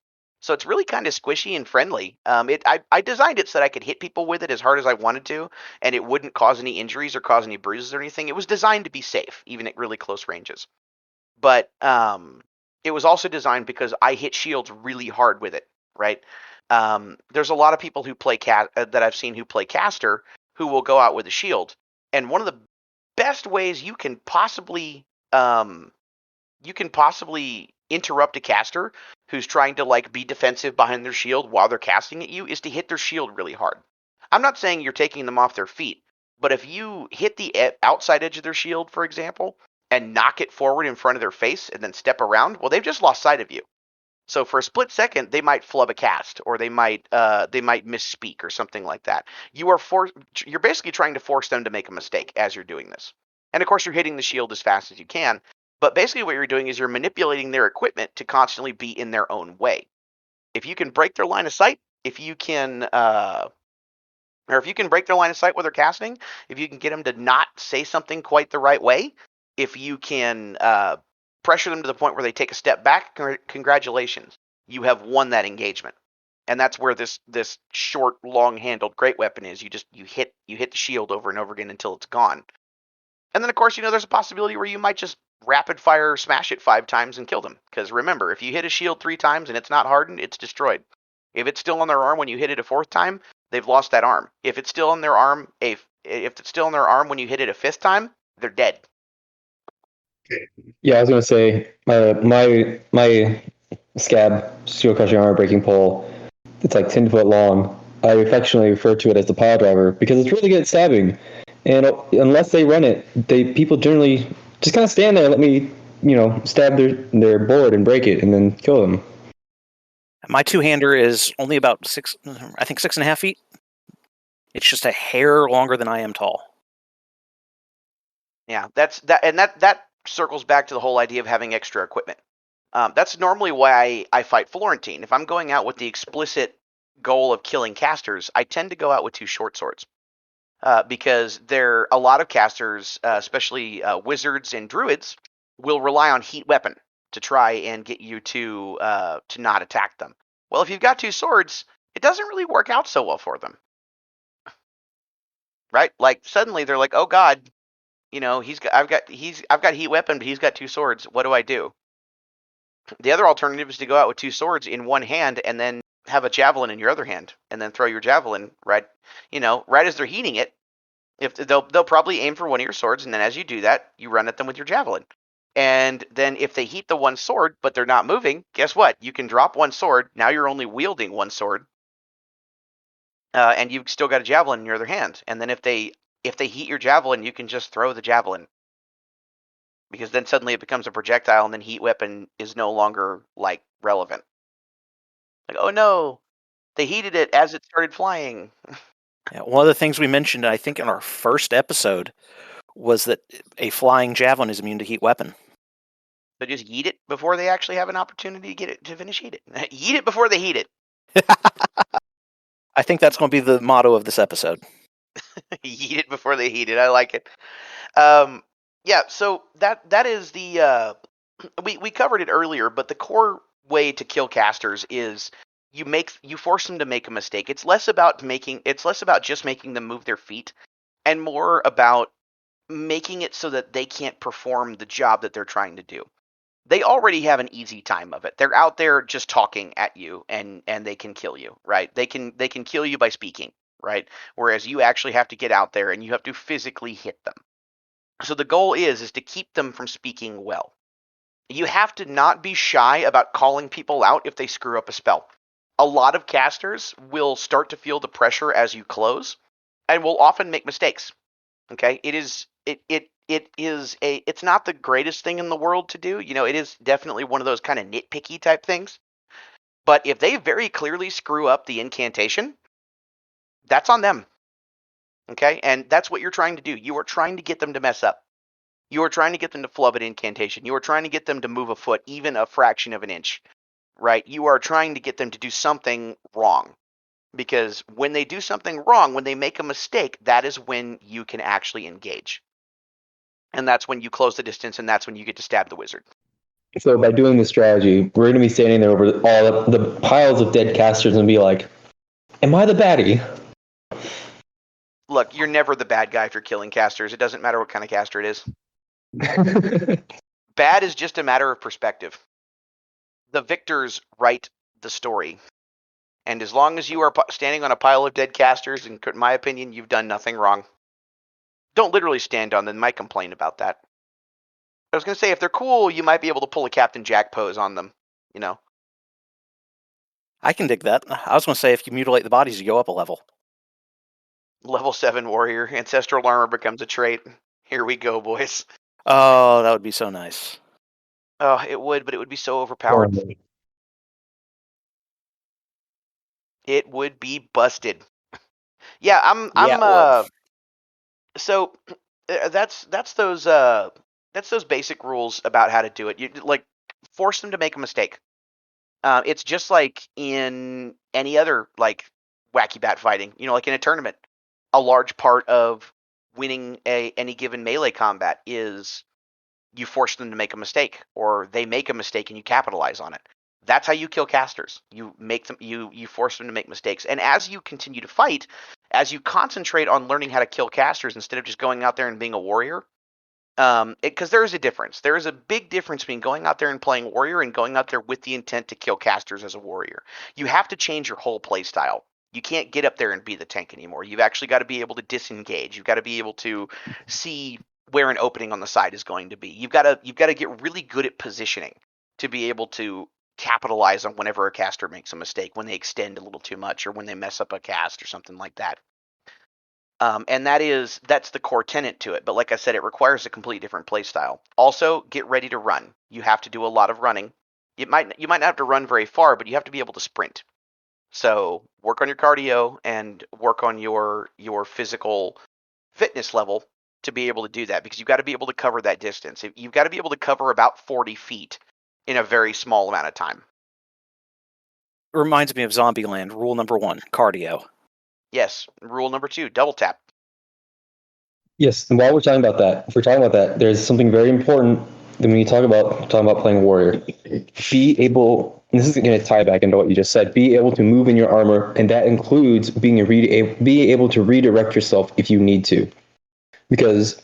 So it's really kind of squishy and friendly. I designed it so that I could hit people with it as hard as I wanted to, and it wouldn't cause any injuries or cause any bruises or anything. It was designed to be safe, even at really close ranges. But it was also designed because I hit shields really hard with it, right? There's a lot of people who play that I've seen who play caster who will go out with a shield, and one of the best ways you can possibly interrupt a caster who's trying to like be defensive behind their shield while they're casting at you is to hit their shield really hard. I'm not saying you're taking them off their feet, but if you hit the outside edge of their shield, for example, and knock it forward in front of their face and then step around, well, they've just lost sight of you. So for a split second, they might flub a cast, or they might misspeak or something like that. You're basically trying to force them to make a mistake as you're doing this. And of course, you're hitting the shield as fast as you can. But basically what you're doing is you're manipulating their equipment to constantly be in their own way. If you can break their line of sight, if you can break their line of sight while they're casting, if you can get them to not say something quite the right way, if you can pressure them to the point where they take a step back, congratulations, you have won that engagement. And that's where this short, long-handled great weapon is. You hit the shield over and over again until it's gone. And then of course, there's a possibility where you might just rapid fire smash it 5 times and kill them. Because remember, if you hit a shield 3 times and it's not hardened, it's destroyed. If it's still on their arm when you hit it a 4th time, they've lost that arm. If it's still on their arm, when you hit it a 5th time, they're dead. Yeah, I was gonna say my scab steel crushing armor breaking pole. It's like 10 foot long. I affectionately refer to it as the pile driver because it's really good at stabbing. And unless they run it, people generally just kind of stand there and let me, stab their board and break it and then kill them. My two-hander is only about 6.5 feet. It's just a hair longer than I am tall. Yeah, that circles back to the whole idea of having extra equipment. That's normally why I fight Florentine. If I'm going out with the explicit goal of killing casters, I tend to go out with 2 short swords. Because a lot of casters, especially wizards and druids, will rely on heat weapon to try and get you to not attack them. Well, if you've got 2 swords, it doesn't really work out so well for them, right? Like suddenly they're like, oh God, I've got heat weapon, but he's got 2 swords. What do I do? The other alternative is to go out with 2 swords in one hand and then have a javelin in your other hand, and then throw your javelin right as they're heating it. If they'll probably aim for one of your swords, and then as you do that, you run at them with your javelin. And then if they heat the one sword, but they're not moving, guess what? You can drop one sword. Now you're only wielding one sword, and you've still got a javelin in your other hand. And then if they heat your javelin, you can just throw the javelin, because then suddenly it becomes a projectile, and then heat weapon is no longer like relevant. Like, oh no, they heated it as it started flying. Yeah, one of the things we mentioned, I think, in our first episode was that a flying javelin is immune to heat weapon. So just yeet it before they actually have an opportunity to get it to finish heat it. Yeet it before they heat it. I think that's going to be the motto of this episode. Yeet it before they heat it. I like it. Yeah, so that is the we covered it earlier, but the core way to kill casters is you force them to make a mistake. It's less about just making them move their feet, and more about making it so that they can't perform the job that they're trying to do. They already have an easy time of it. They're out there just talking at you, and they can kill you, right? They can kill you by speaking, right? Whereas you actually have to get out there and you have to physically hit them. So the goal is to keep them from speaking well. You have to not be shy about calling people out if they screw up a spell. A lot of casters will start to feel the pressure as you close, and will often make mistakes. Okay, it's not the greatest thing in the world to do. It is definitely one of those kind of nitpicky type things. But if they very clearly screw up the incantation, that's on them. Okay, and that's what you're trying to do. You are trying to get them to mess up. You are trying to get them to flub an incantation. You are trying to get them to move a foot, even a fraction of an inch. Right? You are trying to get them to do something wrong. Because when they do something wrong, when they make a mistake, that is when you can actually engage. And that's when you close the distance, and that's when you get to stab the wizard. So by doing this strategy, we're going to be standing there over all the piles of dead casters and be like, am I the baddie? Look, you're never the bad guy if you're killing casters. It doesn't matter what kind of caster it is. Bad is just a matter of perspective. The victors write the story. And as long as you are standing on a pile of dead casters, in my opinion, you've done nothing wrong. Don't literally stand on them. Might complain about that. I was going to say, if they're cool, you might be able to pull a Captain Jack pose on them. I can dig that. I was going to say if you mutilate the bodies, you go up a level. Level 7 warrior. Ancestral armor becomes a trait. Here we go, boys. Oh, that would be so nice. Oh, it would, but it would be so overpowered. It would be busted. Yeah, Yeah, it would. so that's those basic rules about how to do it. You like force them to make a mistake. It's just like in any other like wacky bat fighting. Like in a tournament, a large part of winning any given melee combat is you force them to make a mistake, or they make a mistake and you capitalize on it. That's how you kill casters. You make them, you force them to make mistakes. And as you continue to fight, as you concentrate on learning how to kill casters instead of just going out there and being a warrior, because there is a difference. There is a big difference between going out there and playing warrior and going out there with the intent to kill casters as a warrior. You have to change your whole play style. You can't get up there and be the tank anymore. You've actually got to be able to disengage. You've got to be able to see where an opening on the side is going to be. You've got to get really good at positioning to be able to capitalize on whenever a caster makes a mistake, when they extend a little too much or when they mess up a cast or something like that. And that's the core tenet to it. But like I said, it requires a completely different play style. Also, get ready to run. You have to do a lot of running. You might not have to run very far, but you have to be able to sprint. So work on your cardio and work on your physical fitness level to be able to do that, because you've got to be able to cover that distance. You've got to be able to cover about 40 feet in a very small amount of time. It reminds me of Zombieland. Rule number 1, cardio. Yes. Rule number 2, double tap. Yes, and while we're talking about that, if we're talking about that, there's something very important that when you talking about playing warrior, be able, and this is going to tie back into what you just said, be able to move in your armor, and that includes being able to redirect yourself if you need to. Because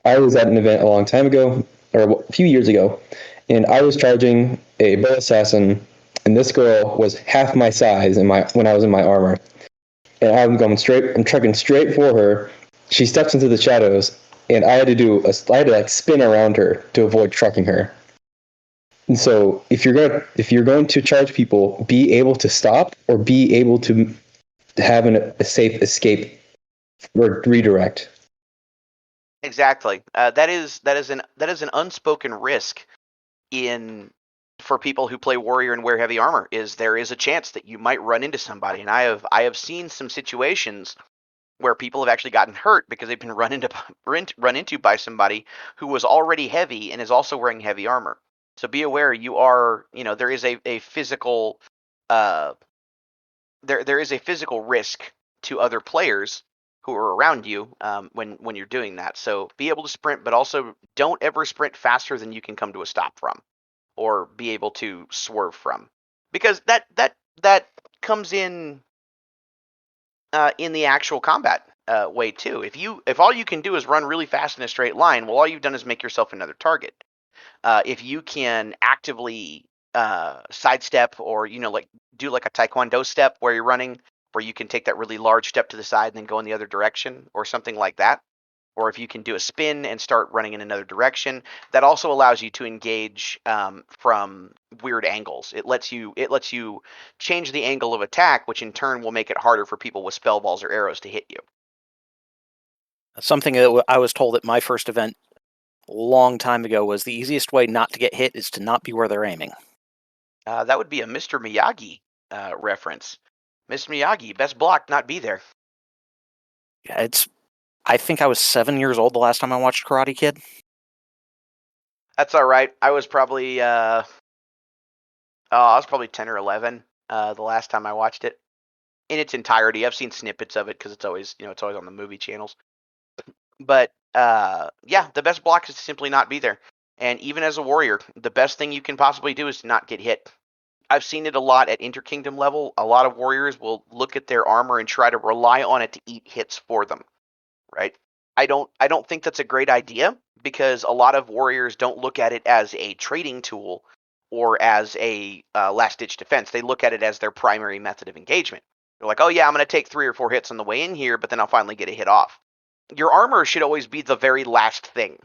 I was at an event a long time ago, or a few years ago, and I was charging a bow assassin, and this girl was half my size when I was in my armor. And I'm trucking straight for her. She steps into the shadows, and I had to spin around her to avoid trucking her. And so if you're going to charge people, be able to stop or be able to have a safe escape or redirect. Exactly. That is an unspoken risk for people who play warrior and wear heavy armor. There is a chance that you might run into somebody, and I have seen some situations where people have actually gotten hurt because they've been run into by somebody who was already heavy and is also wearing heavy armor. So be aware, there is a physical there is a physical risk to other players who are around you when you're doing that. So be able to sprint, but also don't ever sprint faster than you can come to a stop from, or be able to swerve from, because that comes in the actual combat way too. If all you can do is run really fast in a straight line, well, all you've done is make yourself another target. If you can actively sidestep, or like do like a taekwondo step where you're running, where you can take that really large step to the side and then go in the other direction, or something like that. Or if you can do a spin and start running in another direction, that also allows you to engage from weird angles. It lets you change the angle of attack, which in turn will make it harder for people with spell balls or arrows to hit you. Something that I was told at my first event a long time ago was the easiest way not to get hit is to not be where they're aiming. That would be a Mr. Miyagi reference. Mr. Miyagi, best block, not be there. Yeah, I think I was 7 years old the last time I watched Karate Kid. That's all right. I was probably 10 or 11 the last time I watched it in its entirety. I've seen snippets of it because it's always on the movie channels. But yeah, the best block is to simply not be there. And even as a warrior, the best thing you can possibly do is to not get hit. I've seen it a lot at interkingdom level. A lot of warriors will look at their armor and try to rely on it to eat hits for them. Right? I don't think that's a great idea, because a lot of warriors don't look at it as a trading tool or as a last-ditch defense. They look at it as their primary method of engagement. They're like, oh yeah, I'm going to take 3 or 4 hits on the way in here, but then I'll finally get a hit off. Your armor should always be the very last thing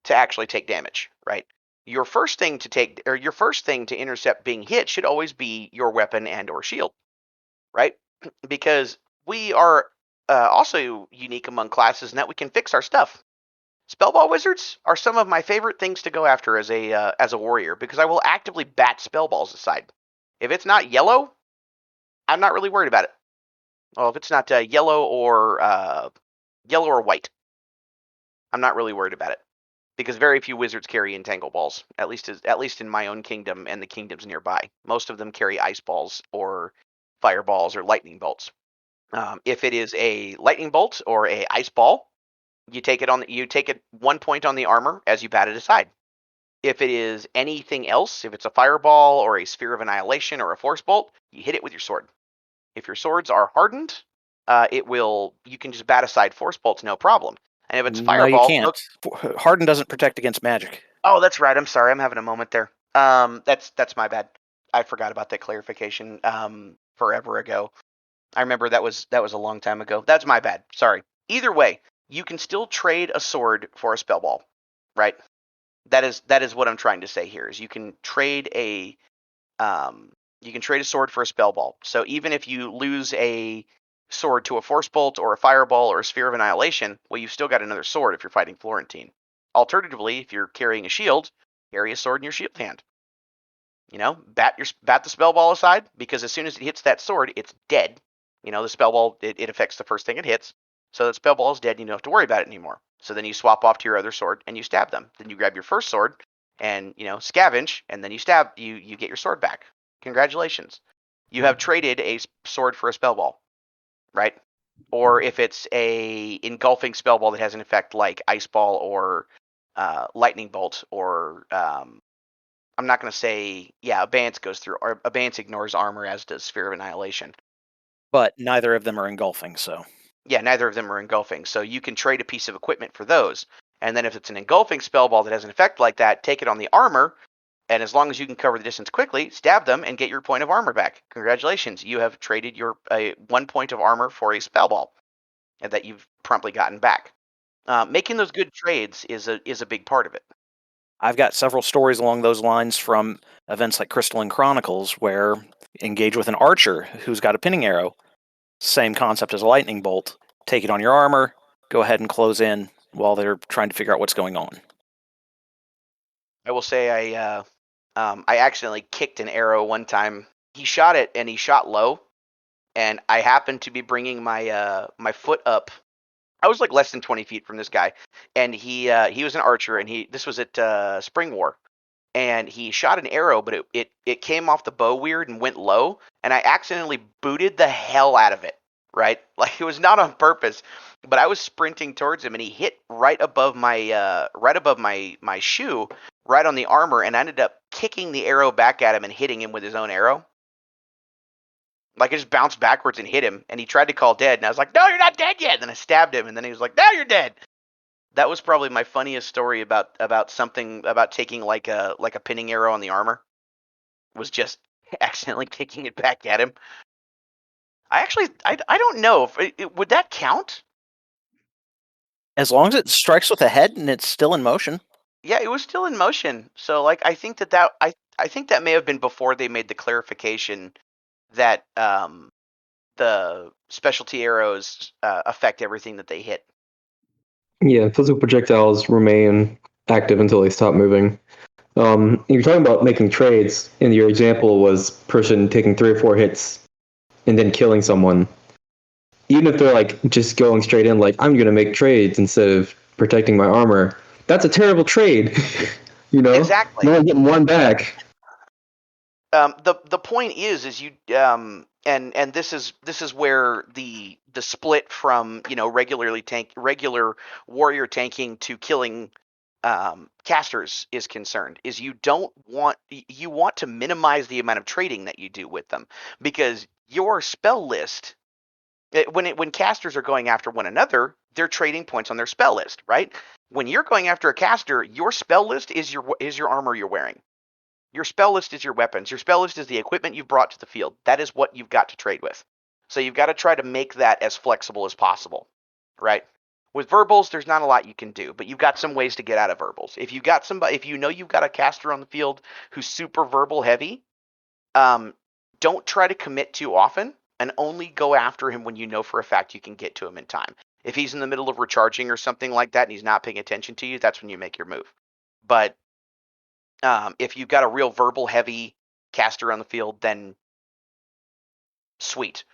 to actually take damage, right? your first thing to take, or your first thing to intercept being hit should always be your weapon and or shield, right? Because we are also unique among classes in that we can fix our stuff. Spellball wizards are some of my favorite things to go after as a warrior, because I will actively bat spellballs aside. If it's not yellow, I'm not really worried about it. Well, if it's not yellow or white, I'm not really worried about it, because very few wizards carry entangle balls. At least in my own kingdom and the kingdoms nearby, most of them carry ice balls or fireballs or lightning bolts. If it is a lightning bolt or a ice ball, you take it 1 point on the armor as you bat it aside. If it is anything else, if it's a fireball or a sphere of annihilation or a force bolt, you hit it with your sword. If your swords are hardened, you can just bat aside force bolts, no problem. And if it's a No, you fireball, can't. Harden doesn't protect against magic. oh, that's right. I'm sorry. I'm having a moment there. That's my bad. I forgot about that clarification. Forever ago. I remember that was a long time ago. That's my bad. Sorry. Either way, you can still trade a sword for a spell ball, right? That is what I'm trying to say here. Is you can trade a sword for a spell ball. So even if you lose a sword to a force bolt or a fireball or a sphere of annihilation, well, you've still got another sword if you're fighting Florentine. Alternatively, if you're carrying a shield, carry a sword in your shield hand. Bat the spell ball aside, because as soon as it hits that sword, it's dead. The spell ball, it affects the first thing it hits. So that spell ball is dead and you don't have to worry about it anymore. So then you swap off to your other sword and you stab them. Then you grab your first sword and, scavenge, and then you stab, you get your sword back. Congratulations. You have traded a sword for a spell ball, right? Or if it's a engulfing spell ball that has an effect like ice ball or lightning bolt, or I'm not going to say, Abeyance goes through, or Abeyance ignores armor, as does Sphere of Annihilation. But neither of them are engulfing, so. Yeah, neither of them are engulfing. So you can trade a piece of equipment for those. And then if it's an engulfing spell ball that has an effect like that, take it on the armor, and as long as you can cover the distance quickly, stab them and get your point of armor back. Congratulations, you have traded your 1 point of armor for a spell ball that you've promptly gotten back. Making those good trades is a big part of it. I've got several stories along those lines from events like Crystalline Chronicles, where engage with an archer who's got a pinning arrow. Same concept as a lightning bolt. Take it on your armor, go ahead and close in while they're trying to figure out what's going on. I will say I accidentally kicked an arrow one time. He shot it and he shot low, and I happened to be bringing my my foot up. I was like less than 20 feet from this guy, and he was an archer, and this was at Spring War, and he shot an arrow, but it came off the bow weird and went low, and I accidentally booted the hell out of it. Right, like it was not on purpose, but I was sprinting towards him, and he hit right above my shoe, right on the armor, and I ended up kicking the arrow back at him and hitting him with his own arrow. Like, it just bounced backwards and hit him, and he tried to call dead, and I was like, "No, you're not dead yet!" And then I stabbed him, and then he was like, "Now you're dead!" That was probably my funniest story about something, about taking like a pinning arrow on the armor, was just accidentally kicking it back at him. I don't know if would that count? As long as it strikes with the head and it's still in motion. Yeah, it was still in motion. So like, I think that may have been before they made the clarification that the specialty arrows affect everything that they hit. Yeah, physical projectiles remain active until they stop moving. You're talking about making trades, and your example was person taking 3 or 4 hits and then killing someone. Even if they're like just going straight in, like, I'm gonna make trades instead of protecting my armor, that's a terrible trade. Exactly. You're only getting 1 back. The point is you and this is where the split from regular warrior tanking to killing casters is concerned, is you want to minimize the amount of trading that you do with them, because your spell list, when casters are going after one another, they're trading points on their spell list, right? When you're going after a caster, your spell list is your armor you're wearing. Your spell list is your weapons. Your spell list is the equipment you've brought to the field. That is what you've got to trade with. So you've got to try to make that as flexible as possible, right? With verbals, there's not a lot you can do, but you've got some ways to get out of verbals. If you got somebody, if you know you've got a caster on the field who's super verbal heavy, don't try to commit too often, and only go after him when you know for a fact you can get to him in time. If he's in the middle of recharging or something like that and he's not paying attention to you, that's when you make your move. But if you've got a real verbal heavy caster on the field, then sweet.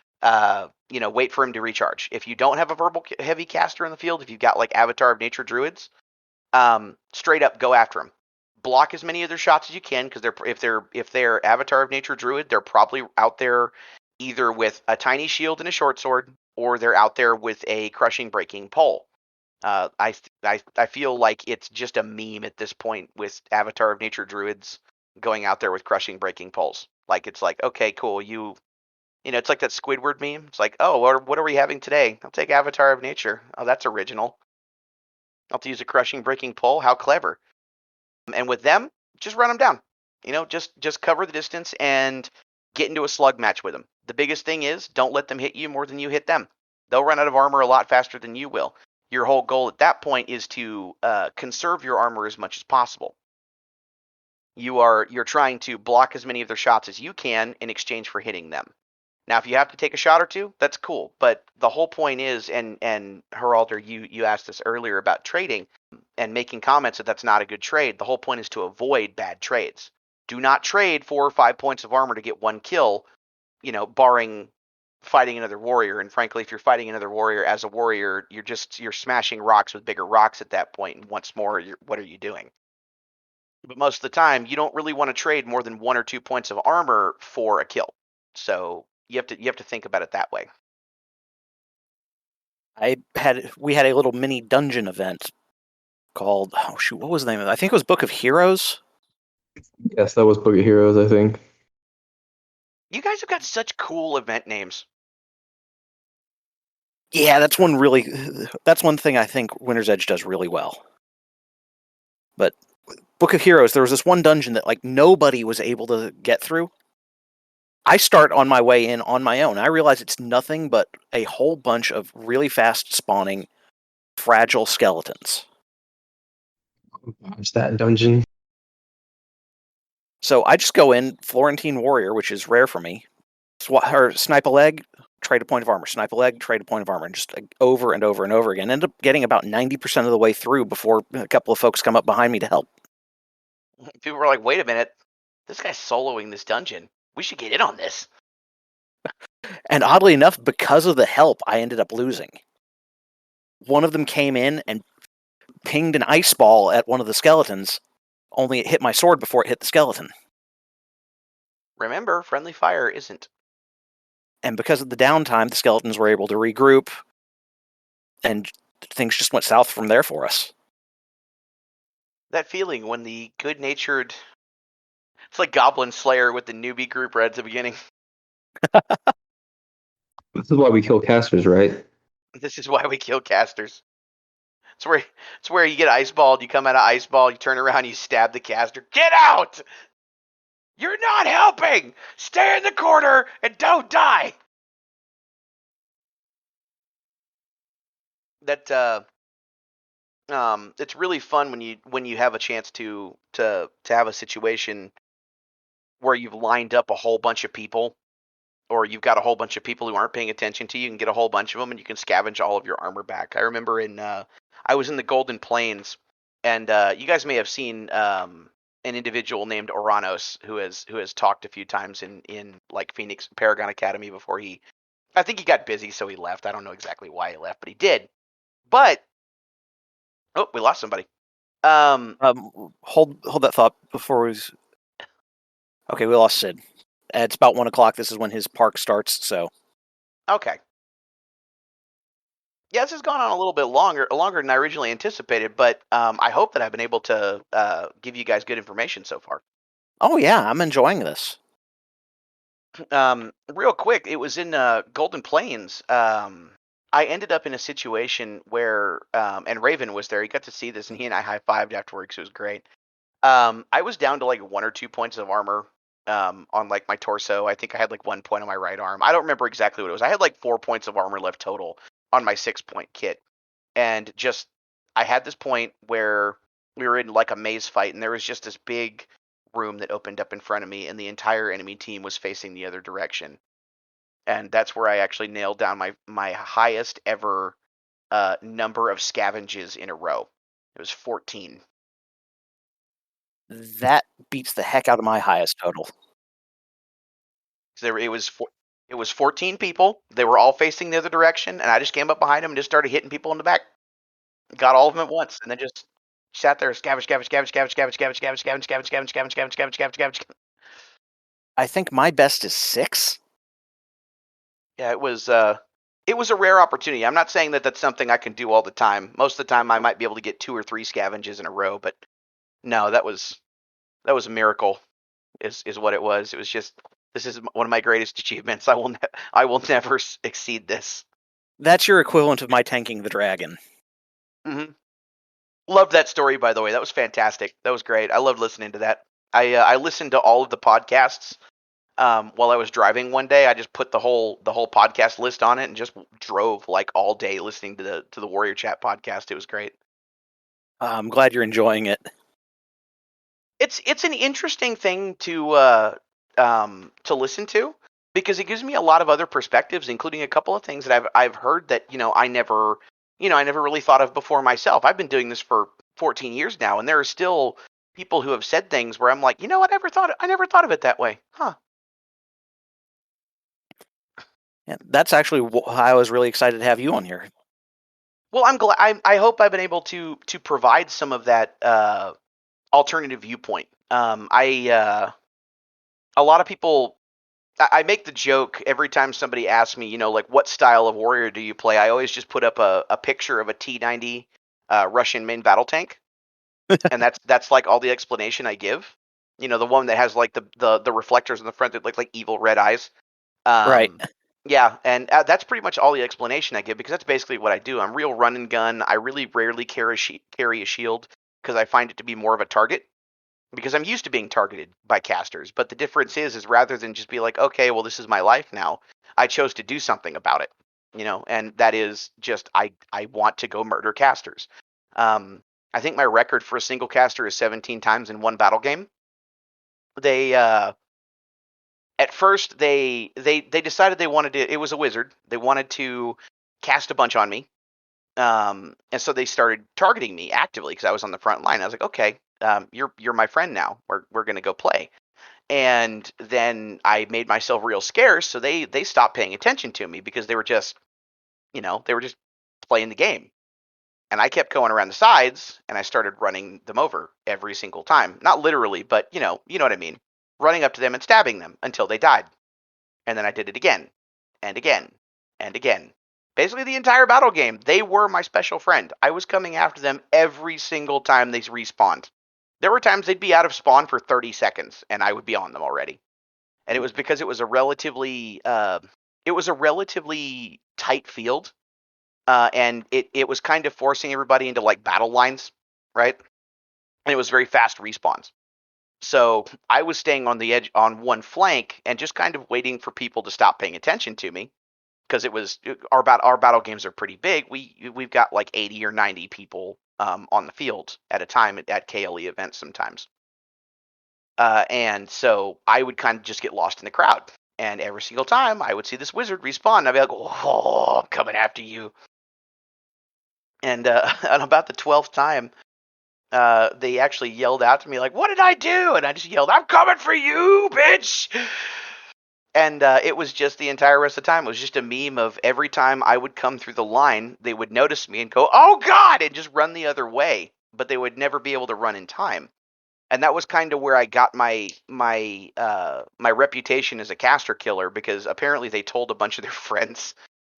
Wait for him to recharge. If you don't have a verbal heavy caster in the field, if you've got like Avatar of Nature druids, straight up go after him. Block as many of their shots as you can, because if they're Avatar of Nature druid, they're probably out there either with a tiny shield and a short sword, or they're out there with a crushing breaking pole. I feel like it's just a meme at this point with Avatar of Nature druids going out there with crushing breaking poles. Like, it's like, okay, cool, it's like that Squidward meme. It's like, oh, what are we having today? I'll take Avatar of Nature. Oh, that's original. I'll have to use a crushing breaking pole. How clever. And with them, just run them down. Just cover the distance and get into a slug match with them. The biggest thing is, don't let them hit you more than you hit them. They'll run out of armor a lot faster than you will. Your whole goal at that point is to conserve your armor as much as possible. You're trying to block as many of their shots as you can in exchange for hitting them. Now, if you have to take a shot or two, that's cool. But the whole point is, and Geralder, you asked us earlier about trading and making comments that that's not a good trade. The whole point is to avoid bad trades. Do not trade 4 or 5 points of armor to get 1 kill, barring fighting another warrior. And frankly, if you're fighting another warrior as a warrior, you're smashing rocks with bigger rocks at that point. And once more, what are you doing? But most of the time, you don't really want to trade more than 1 or 2 points of armor for a kill. So you have to think about it that way. We had a little mini dungeon event called, what was the name of it? I think it was Book of Heroes. Yes, that was Book of Heroes, I think. You guys have got such cool event names. Yeah, that's one thing I think Winter's Edge does really well. But Book of Heroes, there was this one dungeon that like nobody was able to get through. I start on my way in on my own. I realize it's nothing but a whole bunch of really fast spawning, fragile skeletons. Watch that dungeon. So I just go in, Florentine Warrior, which is rare for me, snipe a leg, trade a point of armor, snipe a leg, trade a point of armor, and just over and over and over again. End up getting about 90% of the way through before a couple of folks come up behind me to help. People were like, wait a minute, this guy's soloing this dungeon. We should get in on this. And oddly enough, because of the help, I ended up losing. One of them came in and pinged an ice ball at one of the skeletons, only it hit my sword before it hit the skeleton. Remember, friendly fire isn't. And because of the downtime, the skeletons were able to regroup, and things just went south from there for us. That feeling when the good-natured... It's like Goblin Slayer with the newbie group right at the beginning. This is why we kill casters, right? This is why we kill casters. It's where you get iceballed, you come out of iceball, you turn around, you stab the caster. Get out! You're not helping! Stay in the corner and don't die! That it's really fun when you have a chance to have a situation where you've lined up a whole bunch of people, or you've got a whole bunch of people who aren't paying attention to you, and get a whole bunch of them, and you can scavenge all of your armor back. I remember I was in the Golden Plains, and you guys may have seen an individual named Oranos who has talked a few times in like Phoenix Paragon Academy before I think he got busy, so he left. I don't know exactly why he left, but he did. But oh, we lost somebody. Hold that thought before we. Okay, we lost Sid. It's about 1:00. This is when his park starts. So. Okay. Yeah, this has gone on a little bit longer than I originally anticipated, but I hope that I've been able to give you guys good information so far. Oh yeah, I'm enjoying this. Real quick, it was in Golden Plains. I ended up in a situation where, and Raven was there. He got to see this, and he and I high-fived afterwards. It was great. I was down to like 1 or 2 points of armor on like my torso. I think I had like 1 point on my right arm. I don't remember exactly what it was. I had like 4 points of armor left total on my 6-point kit. and just I had this point where we were in like a maze fight, and there was just this big room that opened up in front of me, and the entire enemy team was facing the other direction. And that's where I actually nailed down my highest ever number of scavenges in a row. It was 14. That beats the heck out of my highest total. So it was 14 people. They were all facing the other direction, and I just came up behind them and just started hitting people in the back. Got all of them at once, and then just sat there, scavenge, scavenge, scavenge, scavenge, scavenge, scavenge, scavenge, scavenge, scavenge, scavenge, scavenge, scavenge, scavenge, scavenge, scavenge. I think my best is 6. Yeah, it was a rare opportunity. I'm not saying that that's something I can do all the time. Most of the time, I might be able to get 2 or 3 scavenges in a row, but no, that was a miracle. Is what it was. It was just this is one of my greatest achievements. I will never exceed this. That's your equivalent of my tanking the dragon. Mm-hmm. Loved that story, by the way. That was fantastic. That was great. I loved listening to that. I listened to all of the podcasts while I was driving one day. I just put the whole podcast list on it and just drove like all day listening to the Warrior Chat podcast. It was great. I'm glad you're enjoying it. It's an interesting thing to listen to because it gives me a lot of other perspectives, including a couple of things that I've heard that I never really thought of before myself. I've been doing this for 14 years now, and there are still people who have said things where I'm like, I never thought of it that way, huh? Yeah, that's actually why I was really excited to have you on here. Well, I'm glad. I hope I've been able to provide some of that alternative viewpoint. A lot of people. I make the joke every time somebody asks me, like what style of warrior do you play? I always just put up a picture of a T-90 Russian main battle tank, and that's like all the explanation I give. The one that has like the reflectors in the front that look like evil red eyes. Right. Yeah, and that's pretty much all the explanation I give because that's basically what I do. I'm real run and gun. I really rarely carry a shield because I find it to be more of a target because I'm used to being targeted by casters. But the difference is rather than just be like, okay, well, this is my life now, I chose to do something about it, and that is just I want to go murder casters. I think my record for a single caster is 17 times in one battle game. They at first they decided they wanted to. It was a wizard. They wanted to cast a bunch on me. And so they started targeting me actively because I was on the front line. I was like, okay, you're my friend now. We're gonna go play. And then I made myself real scarce, so they stopped paying attention to me because they were just playing the game. And I kept going around the sides, and I started running them over every single time. Not literally, but you know what I mean. Running up to them and stabbing them until they died. And then I did it again, and again, and again. Basically, the entire battle game, they were my special friend. I was coming after them every single time they respawned. There were times they'd be out of spawn for 30 seconds, and I would be on them already. And it was because it was a relatively tight field, and it was kind of forcing everybody into like battle lines, right? And it was very fast respawns. So I was staying on the edge on one flank and just kind of waiting for people to stop paying attention to me because it was our battle games are pretty big. We've got like 80 or 90 people on the field at a time at KLE events sometimes. And so I would kind of just get lost in the crowd. And every single time I would see this wizard respawn, and I'd be like, "Oh, I'm coming after you." And on about the 12th time, they actually yelled out to me like, "What did I do?" And I just yelled, "I'm coming for you, bitch!" And it was just the entire rest of the time. It was just a meme of every time I would come through the line, they would notice me and go, "Oh God!" and just run the other way. But they would never be able to run in time. And that was kind of where I got my reputation as a caster killer because apparently they told a bunch of their friends.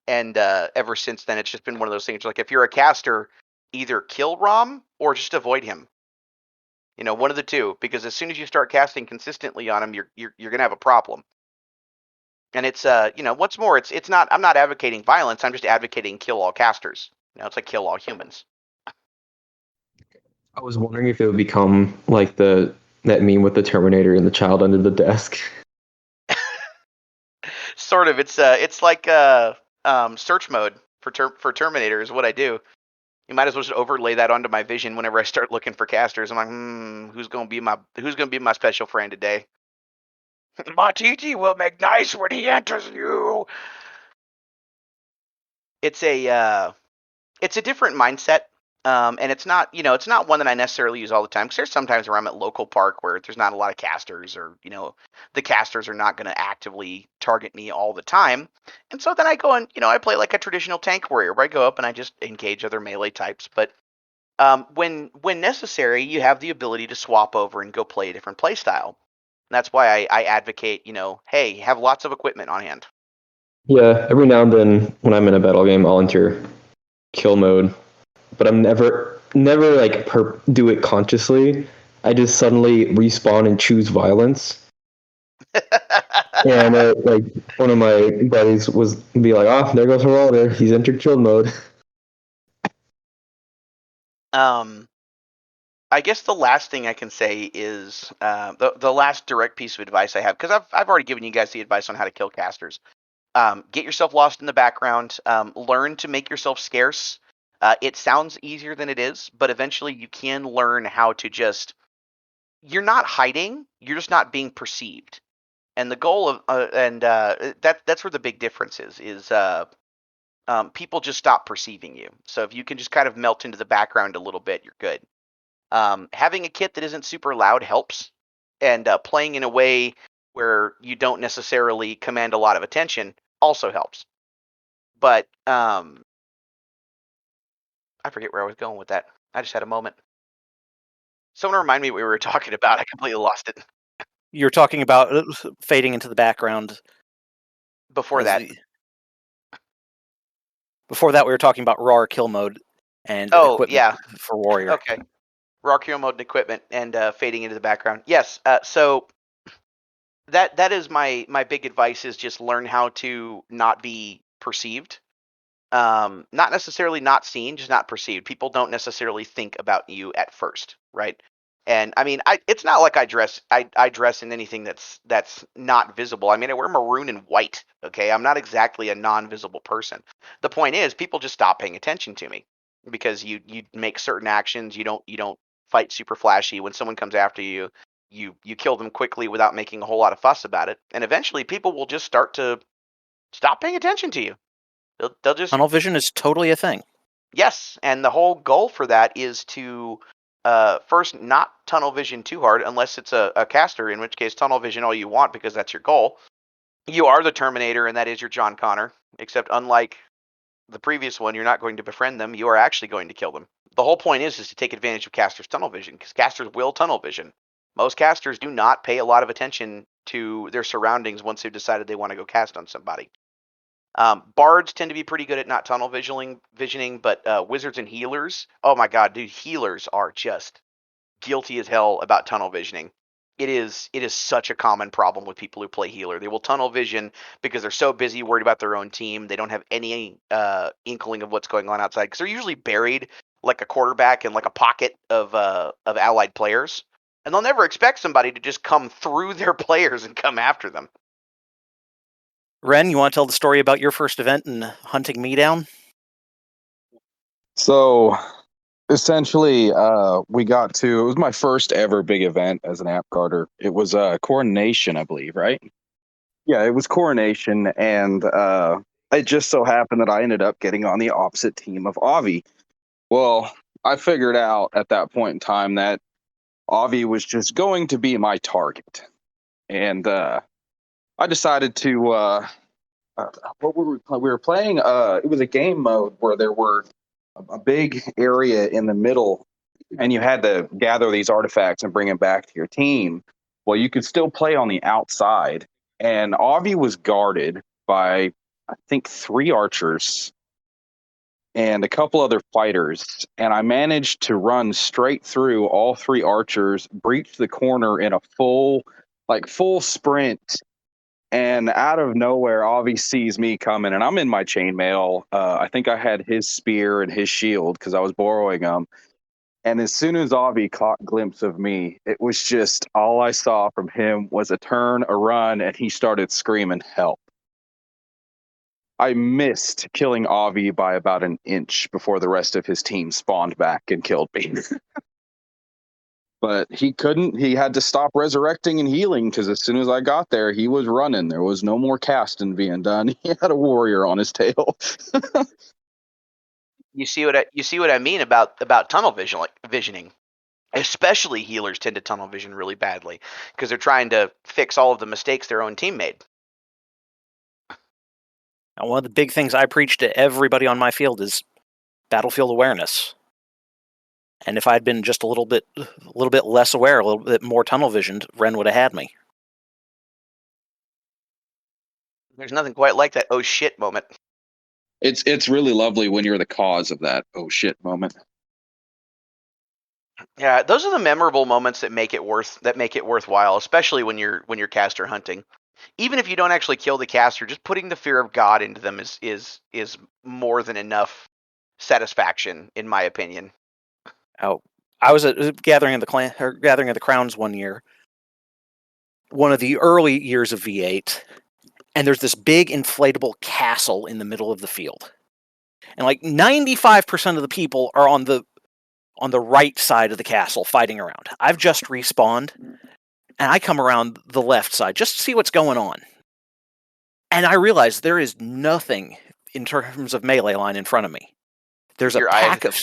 And ever since then, it's just been one of those things like if you're a caster, either kill Rom or just avoid him. One of the two, because as soon as you start casting consistently on him, you're gonna have a problem. And it's what's more, it's not. I'm not advocating violence. I'm just advocating kill all casters. It's like kill all humans. I was wondering if it would become like that meme with the Terminator and the child under the desk. Sort of. It's like search mode for Terminator is what I do. You might as well just overlay that onto my vision whenever I start looking for casters. I'm like, who's gonna be my special friend today? Matiti will make nice when he enters you. It's a different mindset. And it's not, it's not one that I necessarily use all the time because there's sometimes where I'm at local park where there's not a lot of casters or, the casters are not going to actively target me all the time. And so then I go and, I play like a traditional tank warrior where I go up and I just engage other melee types. But when necessary, you have the ability to swap over and go play a different play style. And that's why I advocate, hey, have lots of equipment on hand. Yeah, every now and then when I'm in a battle game, I'll enter kill mode, but I'm never like do it consciously. I just suddenly respawn and choose violence. And like one of my buddies was be like, "Oh, there goes Geraldo. He's entered kill mode." I guess the last thing I can say is the last direct piece of advice I have, because I've already given you guys the advice on how to kill casters. Get yourself lost in the background. Learn to make yourself scarce. It sounds easier than it is, but eventually you can learn how to just. You're not hiding. You're just not being perceived. And the goal of that's where the big difference is people just stop perceiving you. So if you can just kind of melt into the background a little bit, you're good. Having a kit that isn't super loud helps, and playing in a way where you don't necessarily command a lot of attention also helps. But I forget where I was going with that. I just had a moment. Someone remind me what we were talking about. I completely lost it. You're talking about fading into the background. Before that, we were talking about raw kill mode and equipment for warrior. Okay, raw kill mode and equipment and fading into the background. Yes. So that is my big advice is just learn how to not be perceived. Not necessarily not seen, just not perceived. People don't necessarily think about you at first, right? And I mean, it's not like I dress in anything that's not visible. I mean, I wear maroon and white. Okay, I'm not exactly a non-visible person. The point is, people just stop paying attention to me because you make certain actions. You don't fight super flashy. When someone comes after you, you kill them quickly without making a whole lot of fuss about it. And eventually, people will just start to stop paying attention to you. They'll just tunnel vision is totally a thing. Yes, and the whole goal for that is to first not tunnel vision too hard unless it's a caster, in which case tunnel vision all you want because that's your goal. You are the Terminator and that is your John Connor, except unlike the previous one, you're not going to befriend them, you are actually going to kill them. The whole point is to take advantage of casters' tunnel vision because casters will tunnel vision. Most casters do not pay a lot of attention to their surroundings once they've decided they want to go cast on somebody. Bards tend to be pretty good at not tunnel visioning, but wizards and healers, oh my god, dude, healers are just guilty as hell about tunnel visioning. It is such a common problem with people who play healer. They will tunnel vision because they're so busy worried about their own team. They don't have any inkling of what's going on outside because they're usually buried like a quarterback in like a pocket of allied players, and they'll never expect somebody to just come through their players and come after them. Ren, you want to tell the story about your first event and hunting me down? So essentially, we got to, it was my first ever big event as an Amtgarder. It was Coronation, I believe, right? Yeah, it was Coronation, and it just so happened that I ended up getting on the opposite team of Avi. Well, I figured out at that point in time that Avi was just going to be my target. And I decided to, what we were playing, it was a game mode where there were a big area in the middle, and you had to gather these artifacts and bring them back to your team. Well, you could still play on the outside, and Avi was guarded by, I think, 3 archers and a couple other fighters, and I managed to run straight through all 3 archers, breach the corner in a full sprint, and out of nowhere, Avi sees me coming, and I'm in my chainmail. I think I had his spear and his shield because I was borrowing them. And as soon as Avi caught a glimpse of me, it was just all I saw from him was a turn, a run, and he started screaming, "Help." I missed killing Avi by about an inch before the rest of his team spawned back and killed me. But he couldn't. He had to stop resurrecting and healing because as soon as I got there, he was running. There was no more casting being done. He had a warrior on his tail. You see what I mean about tunnel visioning. Especially healers tend to tunnel vision really badly because they're trying to fix all of the mistakes their own team made. Now, one of the big things I preach to everybody on my field is battlefield awareness. And if I'd been just a little bit less aware, a little bit more tunnel visioned, Ren would have had me. There's nothing quite like that oh shit moment. It's really lovely when you're the cause of that oh shit moment. Yeah, those are the memorable moments that make it worthwhile, especially when you're caster hunting. Even if you don't actually kill the caster, just putting the fear of God into them is more than enough satisfaction, in my opinion. Oh, I was at Gathering of the Crowns one year, one of the early years of V8, and there's this big inflatable castle in the middle of the field, and like 95% of the people are on the right side of the castle fighting around. I've just respawned, and I come around the left side just to see what's going on. And I realize there is nothing in terms of melee line in front of me. There's a pack of...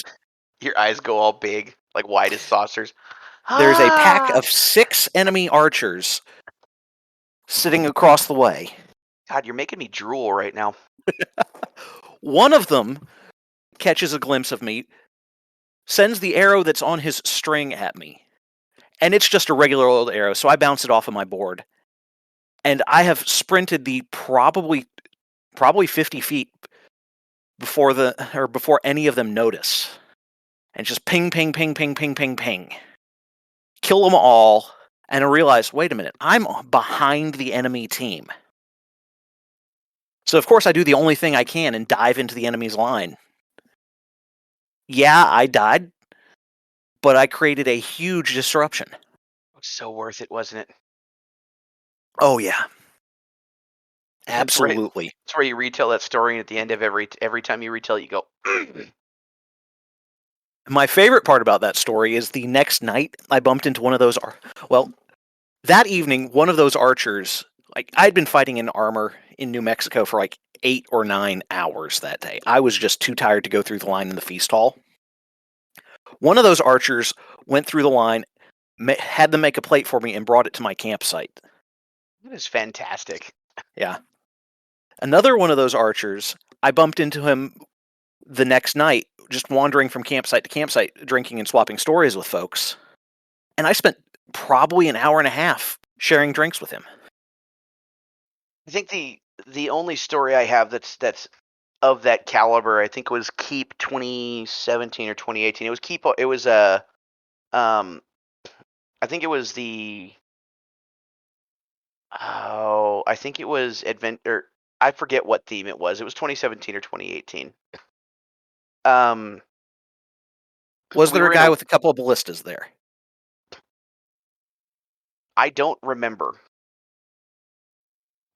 Your eyes go all big, like wide as saucers. There's a pack of 6 enemy archers sitting across the way. God, you're making me drool right now. One of them catches a glimpse of me, sends the arrow that's on his string at me. And it's just a regular old arrow, so I bounce it off of my board. And I have sprinted the probably 50 feet before any of them notice. And just ping, ping, ping, ping, ping, ping, ping. Kill them all, and I realize, wait a minute, I'm behind the enemy team. So of course I do the only thing I can and dive into the enemy's line. Yeah, I died, but I created a huge disruption. So worth it, wasn't it? Oh yeah. Absolutely. That's where you retell that story, and at the end of every time you retell it, you go. My favorite part about that story is the next night I bumped into one of those. That evening, one of those archers, like I'd been fighting in armor in New Mexico for like 8 or 9 hours that day. I was just too tired to go through the line in the feast hall. One of those archers went through the line, had them make a plate for me, and brought it to my campsite. That is fantastic. Yeah. Another one of those archers, I bumped into him the next night, just wandering from campsite to campsite, drinking and swapping stories with folks. And I spent probably an hour and a half sharing drinks with him. I think the only story I have that's of that caliber, I think, was Keep 2017 or 2018. It was Keep. It was I think it was the. Oh, I think it was Adventure. I forget what theme it was. It was 2017 or 2018. Was there a guy with a couple of ballistas there? I don't remember.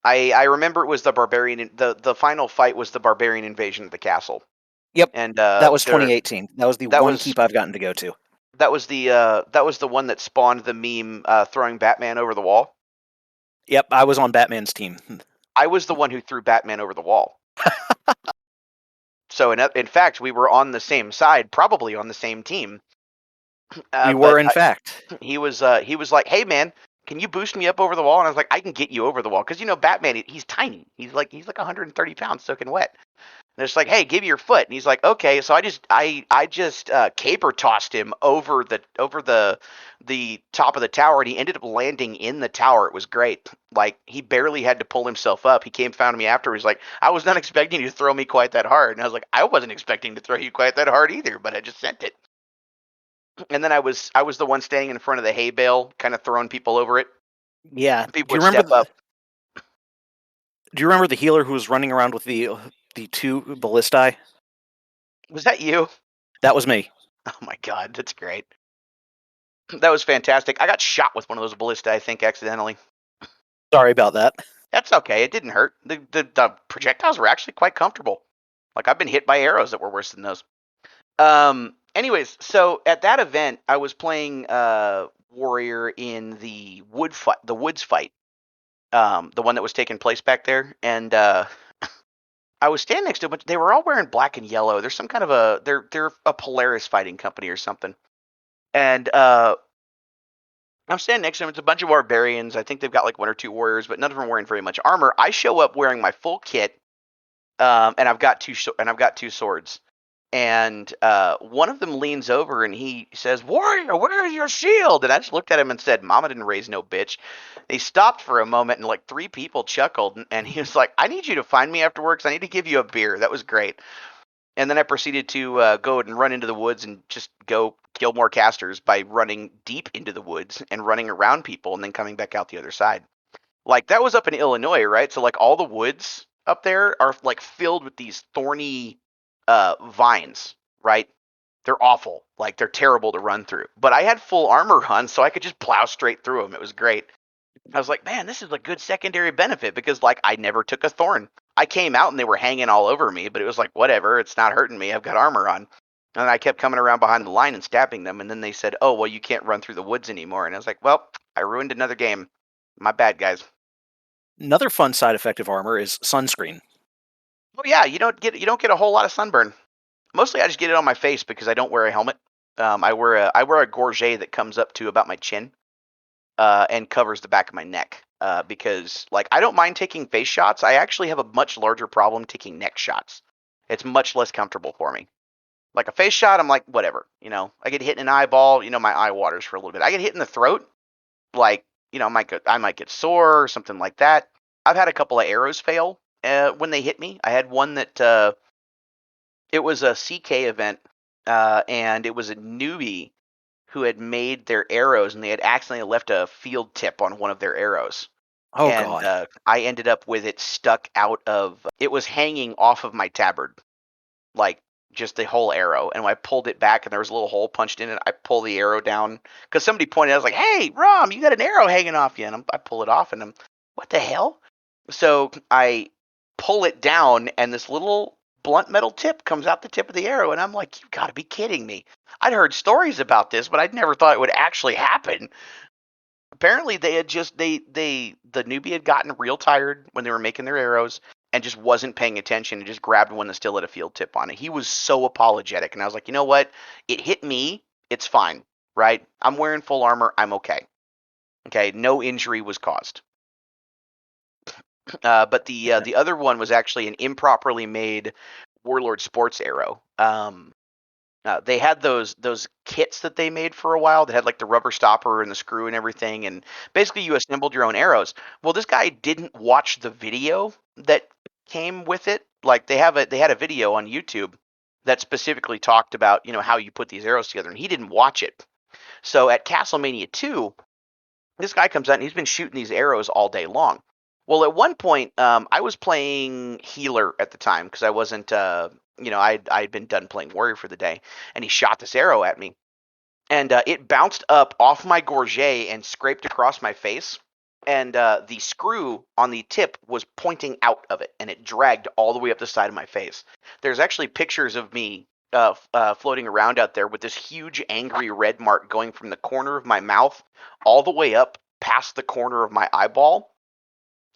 I remember it was the Barbarian. The final fight was the Barbarian invasion of the castle. Yep, and that was 2018. That was the one keep I've gotten to go to. That was the one that spawned the meme throwing Batman over the wall. Yep, I was on Batman's team. I was the one who threw Batman over the wall. So in fact, we were on the same side, probably on the same team. We were, in fact. He was like, "Hey man, can you boost me up over the wall?" And I was like, "I can get you over the wall," because Batman, he's tiny. He's like 130 pounds soaking wet. And it's like, "Hey, give me your foot." And he's like, "Okay." So I just caper tossed him over the top of the tower, and he ended up landing in the tower. It was great. Like, he barely had to pull himself up. He came, found me after. He's like, "I was not expecting you to throw me quite that hard." And I was like, "I wasn't expecting to throw you quite that hard either, but I just sent it." And then I was the one standing in front of the hay bale, kind of throwing people over it. Yeah. People would step up. Do you remember the healer who was running around with the 2 ballistae? Was that you? That was me. Oh my god, that's great. That was fantastic. I got shot with one of those ballistae, I think, accidentally. Sorry about that. That's okay. It didn't hurt. The projectiles were actually quite comfortable. Like I've been hit by arrows that were worse than those. Anyways, so at that event, I was playing warrior in the woods fight, the one that was taking place back there, and I was standing next to a bunch. They were all wearing black and yellow. There's some kind of they're a Polaris fighting company or something, and I'm standing next to them. It's a bunch of barbarians. I think they've got like one or two warriors, but none of them are wearing very much armor. I show up wearing my full kit, and I've got two swords. And one of them leans over and he says, "Warrior, where is your shield?" And I just looked at him and said, "Mama didn't raise no bitch." He stopped for a moment and like three people chuckled. And he was like, "I need you to find me afterwards. I need to give you a beer." That was great. And then I proceeded to go and run into the woods and just go kill more casters by running deep into the woods and running around people and then coming back out the other side. Like that was up in Illinois, right? So like all the woods up there are like filled with these thorny vines, right? They're awful. Like they're terrible to run through. But I had full armor on, so I could just plow straight through them. It was great. I was like, man, this is a good secondary benefit because like I never took a thorn. I came out and they were hanging all over me, but it was like, whatever, it's not hurting me. I've got armor on. And I kept coming around behind the line and stabbing them. And then they said, "Oh, well, you can't run through the woods anymore." And I was like, well, I ruined another game. My bad, guys. Another fun side effect of armor is sunscreen. Oh yeah, you don't get a whole lot of sunburn. Mostly, I just get it on my face because I don't wear a helmet. I wear a gorget that comes up to about my chin, and covers the back of my neck. Because like I don't mind taking face shots. I actually have a much larger problem taking neck shots. It's much less comfortable for me. Like a face shot, I'm like whatever. I get hit in an eyeball. My eye waters for a little bit. I get hit in the throat, like I might get sore or something like that. I've had a couple of arrows fail when they hit me. I had one that it was a CK event, and it was a newbie who had made their arrows, and they had accidentally left a field tip on one of their arrows. Oh And god. I ended up with it stuck out of. It was hanging off of my tabard, like just the whole arrow. And when I pulled it back, and there was a little hole punched in it, I pull the arrow down because somebody pointed out, I was like, "Hey, Rom, you got an arrow hanging off you." And I pull it off, and I'm, "What the hell?" So I pull it down, and this little blunt metal tip comes out the tip of the arrow, and I'm like, "You got to be kidding me!" I'd heard stories about this, but I'd never thought it would actually happen. Apparently, they had just the newbie had gotten real tired when they were making their arrows and just wasn't paying attention and just grabbed one that still had a field tip on it. He was so apologetic, and I was like, you know what? It hit me. It's fine, right? I'm wearing full armor. I'm okay. Okay, no injury was caused. But the other one was actually an improperly made Warlord Sports arrow. They had those kits that they made for a while that had like the rubber stopper and the screw and everything, and basically you assembled your own arrows. Well, this guy didn't watch the video that came with it. Like they had a video on YouTube that specifically talked about how you put these arrows together, and he didn't watch it. So at Castlemania 2, this guy comes out and he's been shooting these arrows all day long. Well, at one point, I was playing healer at the time because I wasn't, I'd been done playing warrior for the day, and he shot this arrow at me, and it bounced up off my gorget and scraped across my face, and the screw on the tip was pointing out of it, and it dragged all the way up the side of my face. There's actually pictures of me floating around out there with this huge angry red mark going from the corner of my mouth all the way up past the corner of my eyeball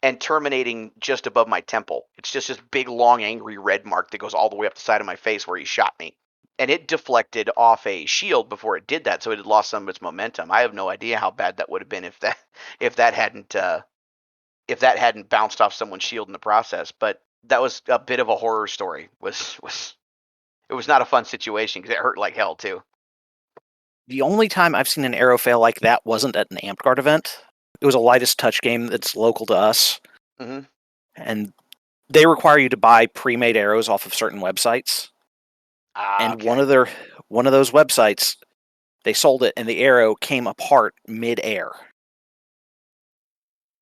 and terminating just above my temple. It's just this big, long, angry red mark that goes all the way up the side of my face where he shot me. And it deflected off a shield before it did that, so it had lost some of its momentum. I have no idea how bad that would have been if that hadn't bounced off someone's shield in the process. But that was a bit of a horror story. It was not a fun situation because it hurt like hell too. The only time I've seen an arrow fail like that wasn't at an Amtgard event. It was a lightest touch game that's local to us. Mm-hmm. And they require you to buy pre-made arrows off of certain websites. And Okay. one of those websites, they sold it, and the arrow came apart mid-air.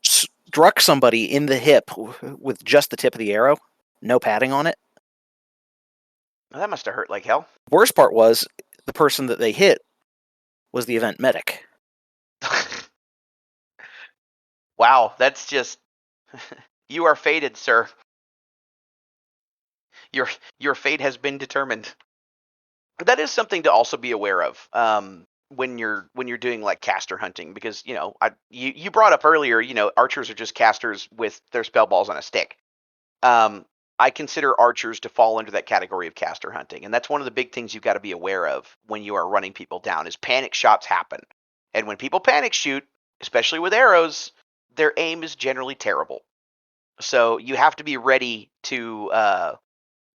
Struck somebody in the hip with just the tip of the arrow, no padding on it. Well, that must have hurt like hell. Worst part was the person that they hit was the event medic. Wow, that's just You are fated, sir. Your fate has been determined. That is something to also be aware of when you're doing like caster hunting, because you brought up earlier, archers are just casters with their spell balls on a stick. I consider archers to fall under that category of caster hunting, and that's one of the big things you've got to be aware of when you are running people down. Is panic shots happen, and when people panic shoot, especially with arrows, their aim is generally terrible. So you have to be ready to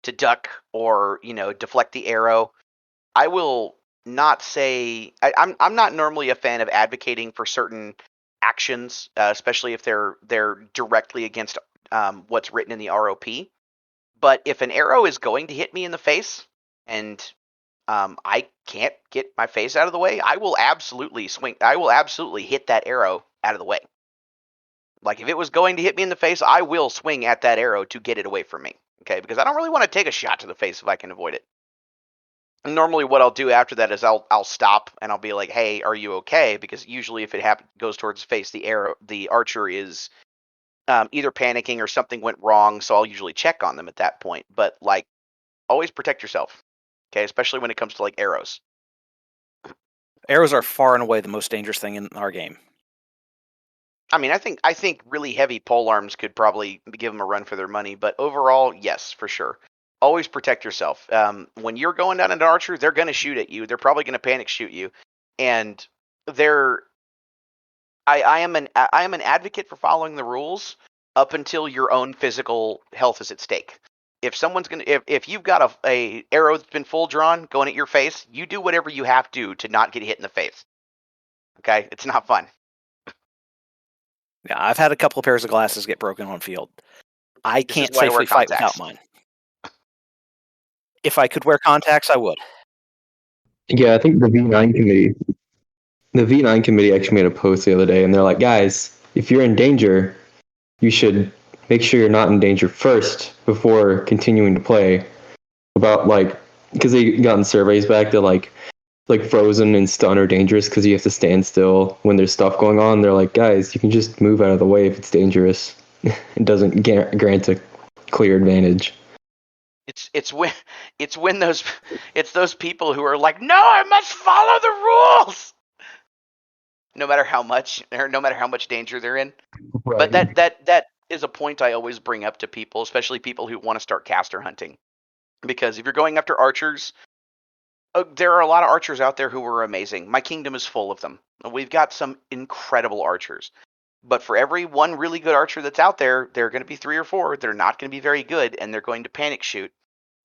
duck or deflect the arrow. I will not say I'm not normally a fan of advocating for certain actions, especially if they're directly against what's written in the ROP. But if an arrow is going to hit me in the face and I can't get my face out of the way, I will absolutely swing. I will absolutely hit that arrow out of the way. Like if it was going to hit me in the face, I will swing at that arrow to get it away from me. Okay, because I don't really want to take a shot to the face if I can avoid it. And normally, what I'll do after that is I'll stop and I'll be like, "Hey, are you okay?" Because usually, if it goes towards the face, the archer is either panicking or something went wrong. So I'll usually check on them at that point. But like, always protect yourself. Okay, especially when it comes to like arrows. Arrows are far and away the most dangerous thing in our game. I mean, I think really heavy pole arms could probably give them a run for their money, but overall, yes, for sure. Always protect yourself. When you're going down an archer, they're going to shoot at you. They're probably going to panic shoot you, and I am an advocate for following the rules up until your own physical health is at stake. If you've got a arrow that's been full drawn going at your face, you do whatever you have to not get hit in the face. Okay, it's not fun. Yeah, I've had a couple of pairs of glasses get broken on field. I This is can't why I wear safely fight contacts. without mine. If I could wear contacts, I would. Yeah, I think the V9 committee actually made a post the other day, and they're like, guys, if you're in danger, you should make sure you're not in danger first before continuing to play. About because they gotten surveys back that like frozen and stun are dangerous because you have to stand still when there's stuff going on. They're like, guys, you can just move out of the way if it's dangerous. It doesn't grant a clear advantage. It's when those people who are like, no, I must follow the rules, no matter how much danger they're in. Right. But that is a point I always bring up to people, especially people who want to start caster hunting, because if you're going after archers, there are a lot of archers out there who are amazing. My kingdom is full of them. We've got some incredible archers. But for every one really good archer that's out there, there are going to be 3 or 4 that are not going to be very good, and they're going to panic shoot.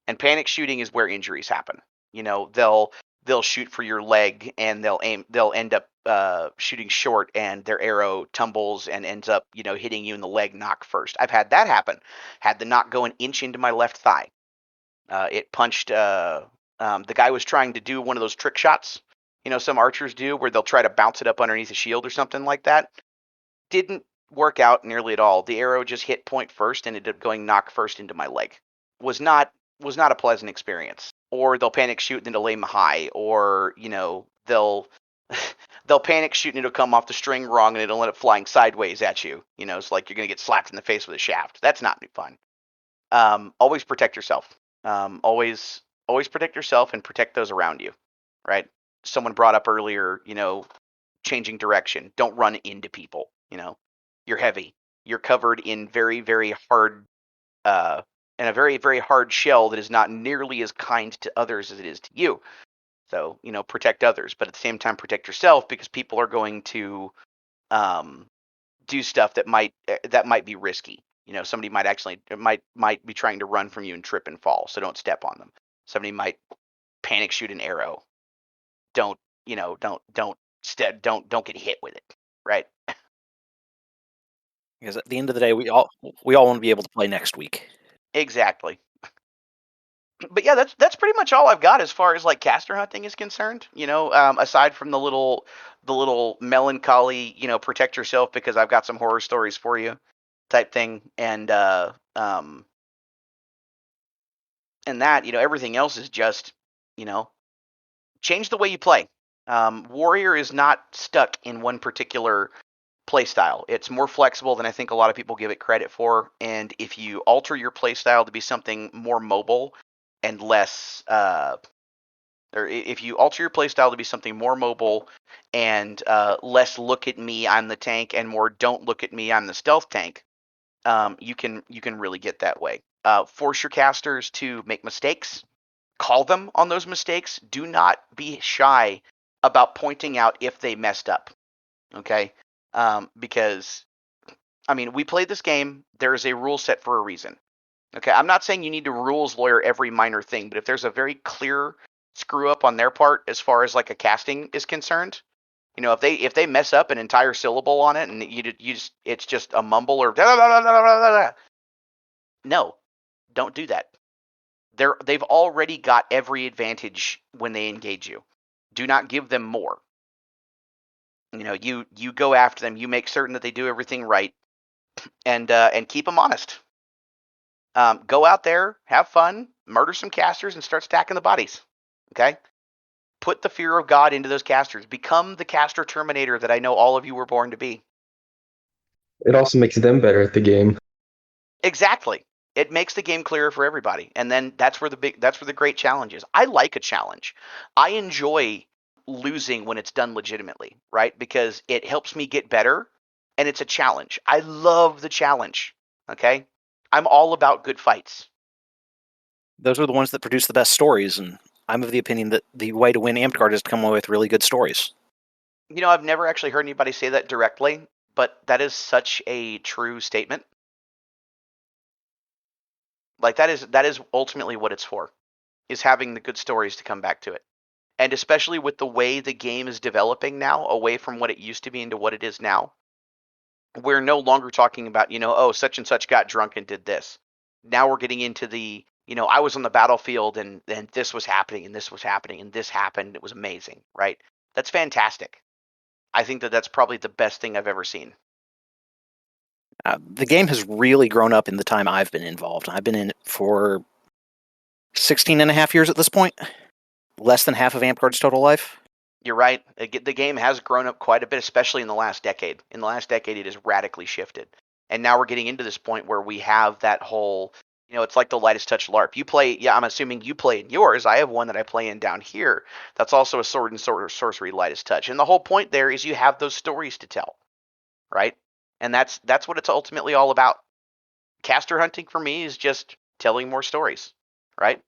And panic shooting is where injuries happen. They'll shoot for your leg, and they'll end up shooting short, and their arrow tumbles and ends up hitting you in the leg knock first. I've had that happen. Had the knock go an inch into my left thigh. It punched. The guy was trying to do one of those trick shots. Some archers do, where they'll try to bounce it up underneath a shield or something like that. Didn't work out nearly at all. The arrow just hit point first and ended up going knock first into my leg. Was not a pleasant experience. Or they'll panic shoot and then it'll aim high, or they'll panic shoot and it'll come off the string wrong and it'll end up flying sideways at you. It's like you're gonna get slapped in the face with a shaft. That's not fun. Always protect yourself. Always protect yourself and protect those around you. Right? Someone brought up earlier, changing direction. Don't run into people. You're heavy. You're covered in very, very hard and a very, very hard shell that is not nearly as kind to others as it is to you. So, protect others, but at the same time, protect yourself, because people are going to do stuff that might be risky. Somebody might be trying to run from you and trip and fall, so don't step on them. Somebody might panic shoot an arrow. Don't get hit with it, right? Because at the end of the day, we all want to be able to play next week. Exactly. But yeah, that's pretty much all I've got as far as like caster hunting is concerned. Aside from the little melancholy, protect yourself because I've got some horror stories for you, type thing, and that everything else is just change the way you play. Warrior is not stuck in one particular playstyle. It's more flexible than I think a lot of people give it credit for. And if you alter your playstyle to be something more mobile and less, if you alter your playstyle to be something more mobile and less look at me, I'm the tank, and more don't look at me, I'm the stealth tank, you can really get that way. Force your casters to make mistakes. Call them on those mistakes. Do not be shy about pointing out if they messed up. Okay, because I mean, we played this game. There is a rule set for a reason. Okay, I'm not saying you need to rules lawyer every minor thing, but if there's a very clear screw up on their part as far as like a casting is concerned, you know, if they mess up an entire syllable on it and you just it's just a mumble or no, don't do that. They've already got every advantage when they engage you. Do not give them more. You know, you go after them. You make certain that they do everything right, and keep them honest. Go out there, have fun, murder some casters, and start stacking the bodies. Okay? Put the fear of God into those casters. Become the caster terminator that I know all of you were born to be. It also makes them better at the game. Exactly. It makes the game clearer for everybody. And then that's where the great challenge is. I like a challenge. I enjoy losing when it's done legitimately, right? Because it helps me get better and it's a challenge. I love the challenge. Okay? I'm all about good fights. Those are the ones that produce the best stories, and I'm of the opinion that the way to win Amtgard is to come away with really good stories. You know, I've never actually heard anybody say that directly, but that is such a true statement. Like that is ultimately what it's for, is having the good stories to come back to it. And especially with the way the game is developing now, away from what it used to be into what it is now, we're no longer talking about, you know, oh, such and such got drunk and did this. Now we're getting into the, you know, I was on the battlefield and this was happening and this was happening and this happened. It was amazing, right? That's fantastic. I think that that's probably the best thing I've ever seen. The game has really grown up in the time I've been involved. I've been in it for 16 and a half years at this point. Less than half of Amtgard's total life. You're right. The game has grown up quite a bit, especially in the last decade. In the last decade, it has radically shifted. And now we're getting into this point where we have that whole, you know, it's like the lightest touch LARP. You play, yeah, I'm assuming you play in yours. I have one that I play in down here. That's also a sword and sorcery lightest touch. And the whole point there is you have those stories to tell, right? And that's what it's ultimately all about. Caster hunting for me is just telling more stories, right?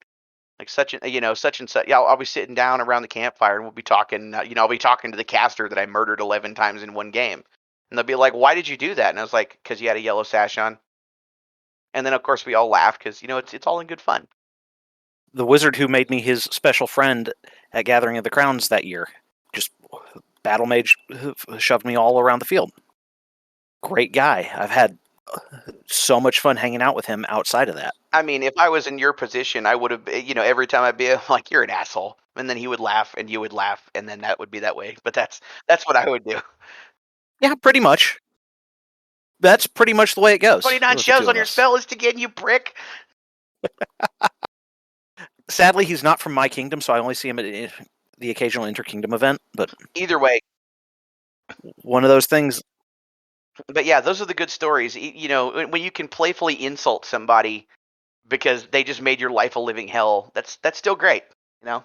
Like such and such. Yeah, I'll be sitting down around the campfire and we'll be talking. I'll be talking to the caster that I murdered 11 times in one game, and they'll be like, "Why did you do that?" And I was like, "Because you had a yellow sash on." And then of course we all laugh because it's all in good fun. The wizard who made me his special friend at Gathering of the Crowns that year, just battle mage, shoved me all around the field. Great guy. I've had so much fun hanging out with him outside of that. I mean, if I was in your position, I would have, every time I'd be like, "You're an asshole," and then he would laugh, and you would laugh, and then that would be that way. But that's what I would do. Yeah, pretty much. That's pretty much the way it goes. 29 with the shows two on of your us. spell list again, you prick. Sadly, he's not from my kingdom, so I only see him at the occasional interkingdom event. But Either way, one of those things. but yeah, those are the good stories. When you can playfully insult somebody because they just made your life a living hell, that's still great, you know?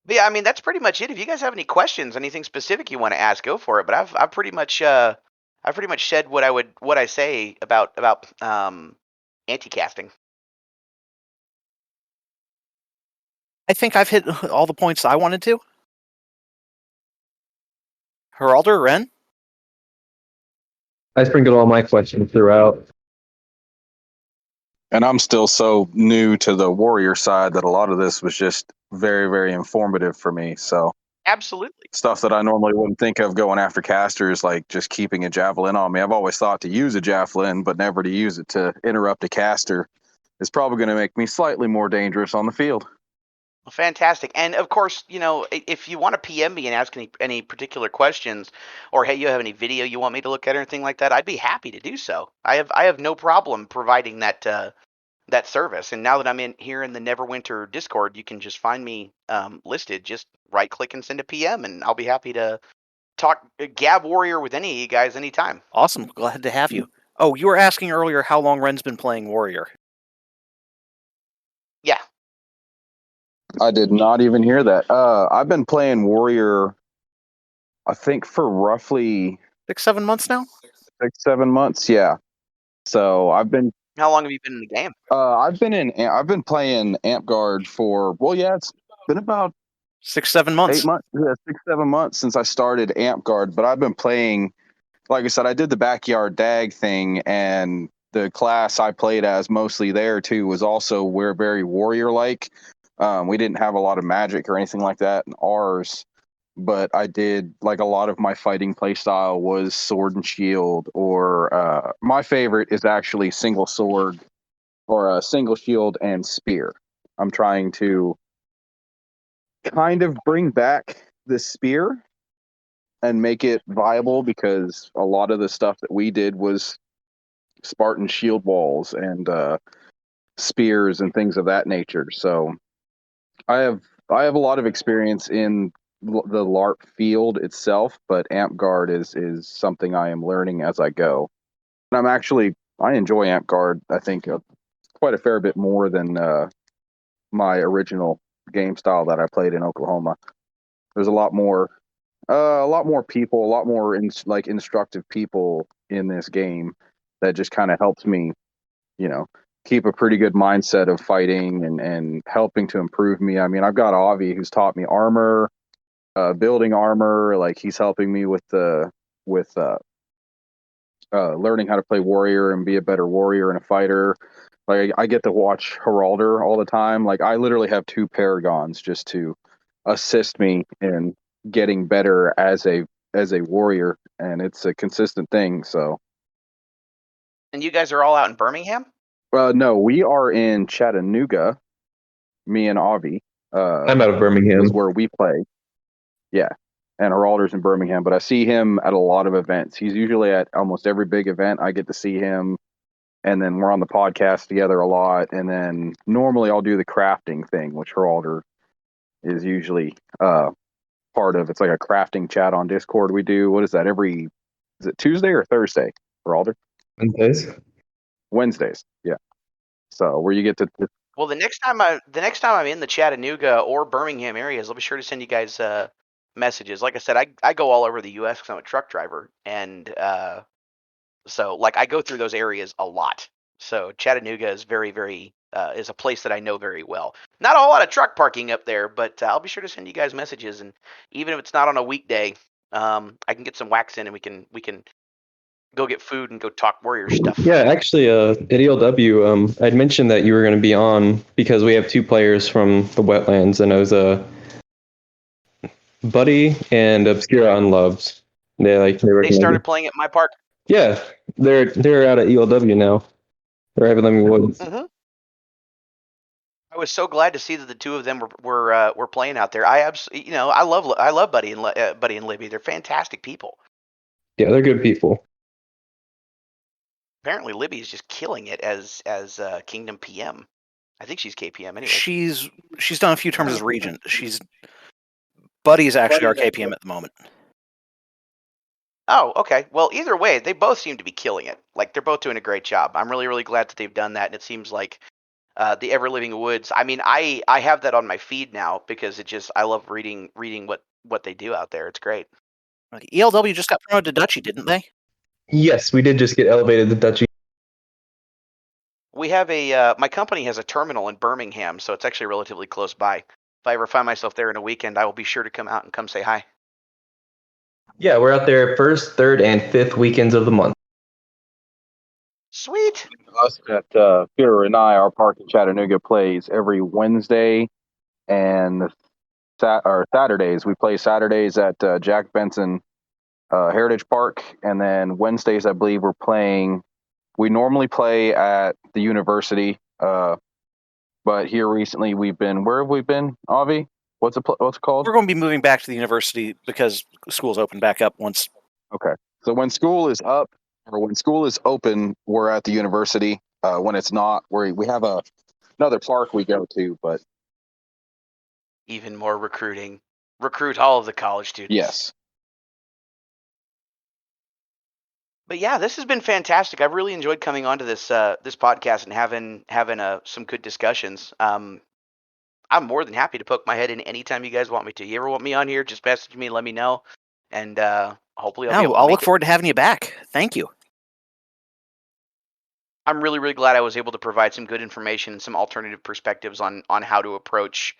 But yeah, I mean, that's pretty much it. If you guys have any questions, anything specific you want to ask, go for it. But I've pretty much said what I say about anti-casting. I think I've hit all the points I wanted to. Heralder, Ren? I sprinkled all my questions throughout. And I'm still so new to the warrior side that a lot of this was just very, very informative for me. So Absolutely. stuff that I normally wouldn't think of going after casters, like just keeping a javelin on me. I've always thought to use a javelin, but never to use it to interrupt a caster. Is probably going to make me slightly more dangerous on the field. Well, fantastic. And of course, if you want to PM me and ask any particular questions, or hey, you have any video you want me to look at or anything like that, I'd be happy to do so. I have no problem providing that that service. And now that I'm in here in the Neverwinter Discord, you can just find me listed. Just right click and send a PM, and I'll be happy to talk Gab Warrior with any of you guys anytime. Awesome. Glad to have you. Oh, you were asking earlier how long Ren's been playing Warrior. Yeah. I did not even hear that. I've been playing Warrior, I think, for roughly 6-7 months now? 6-7 months. Yeah. So I've been. How long have you been in the game? I've been playing Amtgard for. Well, yeah, it's been about 6-7 months. 8 months. Yeah, 6-7 months since I started Amtgard. But I've been playing. Like I said, I did the backyard dag thing, and the class I played as mostly there too was also we're very warrior like. We didn't have a lot of magic or anything like that in ours, but I did like a lot of my fighting playstyle was sword and shield, or my favorite is actually single sword or a single shield and spear. I'm trying to kind of bring back the spear and make it viable, because a lot of the stuff that we did was Spartan shield walls and spears and things of that nature. So I have a lot of experience in the LARP field itself, but Amtgard is something I am learning as I go. And I enjoy Amtgard. I think quite a fair bit more than my original game style that I played in Oklahoma. There's a lot more people, a lot more instructive people in this game that just kind of helps me, keep a pretty good mindset of fighting and helping to improve me. I mean, I've got Avi who's taught me armor, building armor. Like, he's helping me with learning how to play warrior and be a better warrior and a fighter. Like, I get to watch Heralder all the time. Like, I literally have 2 paragons just to assist me in getting better as a warrior, and it's a consistent thing. So, And you guys are all out in Birmingham? no, we are in Chattanooga. Me and Avi. I'm out of Birmingham. Is where we play. Yeah, and Heralder's in Birmingham, but I see him at a lot of events. He's usually at almost every big event. I get to see him, and then we're on the podcast together a lot. And then normally I'll do the crafting thing, which Heralder is usually part of. It's like a crafting chat on Discord we do. What is that? Is it Tuesday or Thursday, Heralder? Wednesdays. Yeah. So where you get to. Well, the next time I'm in the Chattanooga or Birmingham areas, I'll be sure to send you guys messages. Like I said, I go all over the U.S. because I'm a truck driver, and so like I go through those areas a lot. So Chattanooga is very, very is a place that I know very well. Not a whole lot of truck parking up there, but I'll be sure to send you guys messages, and even if it's not on a weekday, I can get some wax in, and we can go get food and go talk warrior stuff. Yeah, actually, at ELW, I'd mentioned that you were going to be on because we have 2 players from the Wetlands, and it was Buddy and Obscura Unloved. They started playing at my park. Yeah, they're out at ELW now. They're Javelin Woods. Mm-hmm. I was so glad to see that the 2 of them were playing out there. I love Buddy and Libby. They're fantastic people. Yeah, they're good people. Apparently, Libby is just killing it as Kingdom PM. I think she's KPM anyway. She's done a few terms as Regent. Buddy's actually our KPM at the moment. Oh, okay. Well, either way, they both seem to be killing it. Like, they're both doing a great job. I'm really, really glad that they've done that, and it seems like the Ever Living Woods. I mean, I have that on my feed now because I love reading what they do out there. It's great. ELW just got promoted to Dutchy, didn't they? Yes, we did just get elevated to Dutchy. We have my company has a terminal in Birmingham, so it's actually relatively close by. If I ever find myself there in a weekend, I will be sure to come out and come say hi. Yeah, we're out there 1st, 3rd, and 5th weekends of the month. Sweet. Us at Peter and our park in Chattanooga plays every Wednesday and Saturdays. We play Saturdays at Jack Benson Heritage Park, and then Wednesdays, I believe, we normally play at the university, but here recently where have we been, Avi? What's it called? We're going to be moving back to the university because school's open back up once. Okay. So when school is up or when school is open, we're at the university. when it's not. We have another park we go to, but Even more recruiting. Recruit all of the college students. yes. But yeah, this has been fantastic. I've really enjoyed coming onto this this podcast and having some good discussions. I'm more than happy to poke my head in anytime you guys want me to. You ever want me on here, just message me, let me know, and hopefully I'll be able to I'll make look forward to having you back. Thank you. I'm really, really glad I was able to provide some good information and some alternative perspectives on how to approach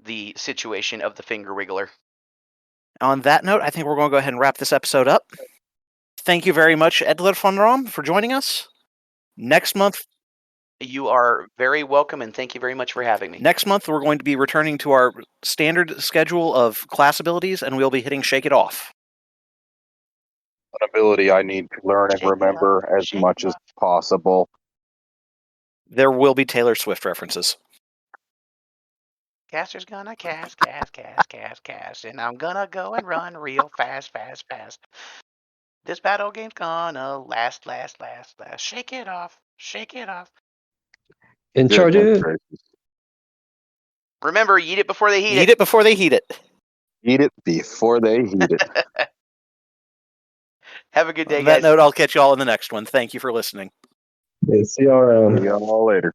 the situation of the finger wiggler. On that note, I think we're going to go ahead and wrap this episode up. Thank you very much, Edler von Rom, for joining us. Next month, You are very welcome, and thank you very much for having me. we're going to be returning to our standard schedule of class abilities, and we'll be hitting Shake It Off. An ability I need to learn and Shake it remember off, as shake much it as off. possible. There will be Taylor Swift references. Caster's gonna cast, and I'm gonna go and run real fast. This battle game's gonna last. Shake it off. In charge it. Remember, eat it before they heat Eat it before they heat it. Eat it before they heat it. Have a good day, On that guys. note, I'll catch you all in the next one. Thank you for listening. Yeah, see you around. See y'all later.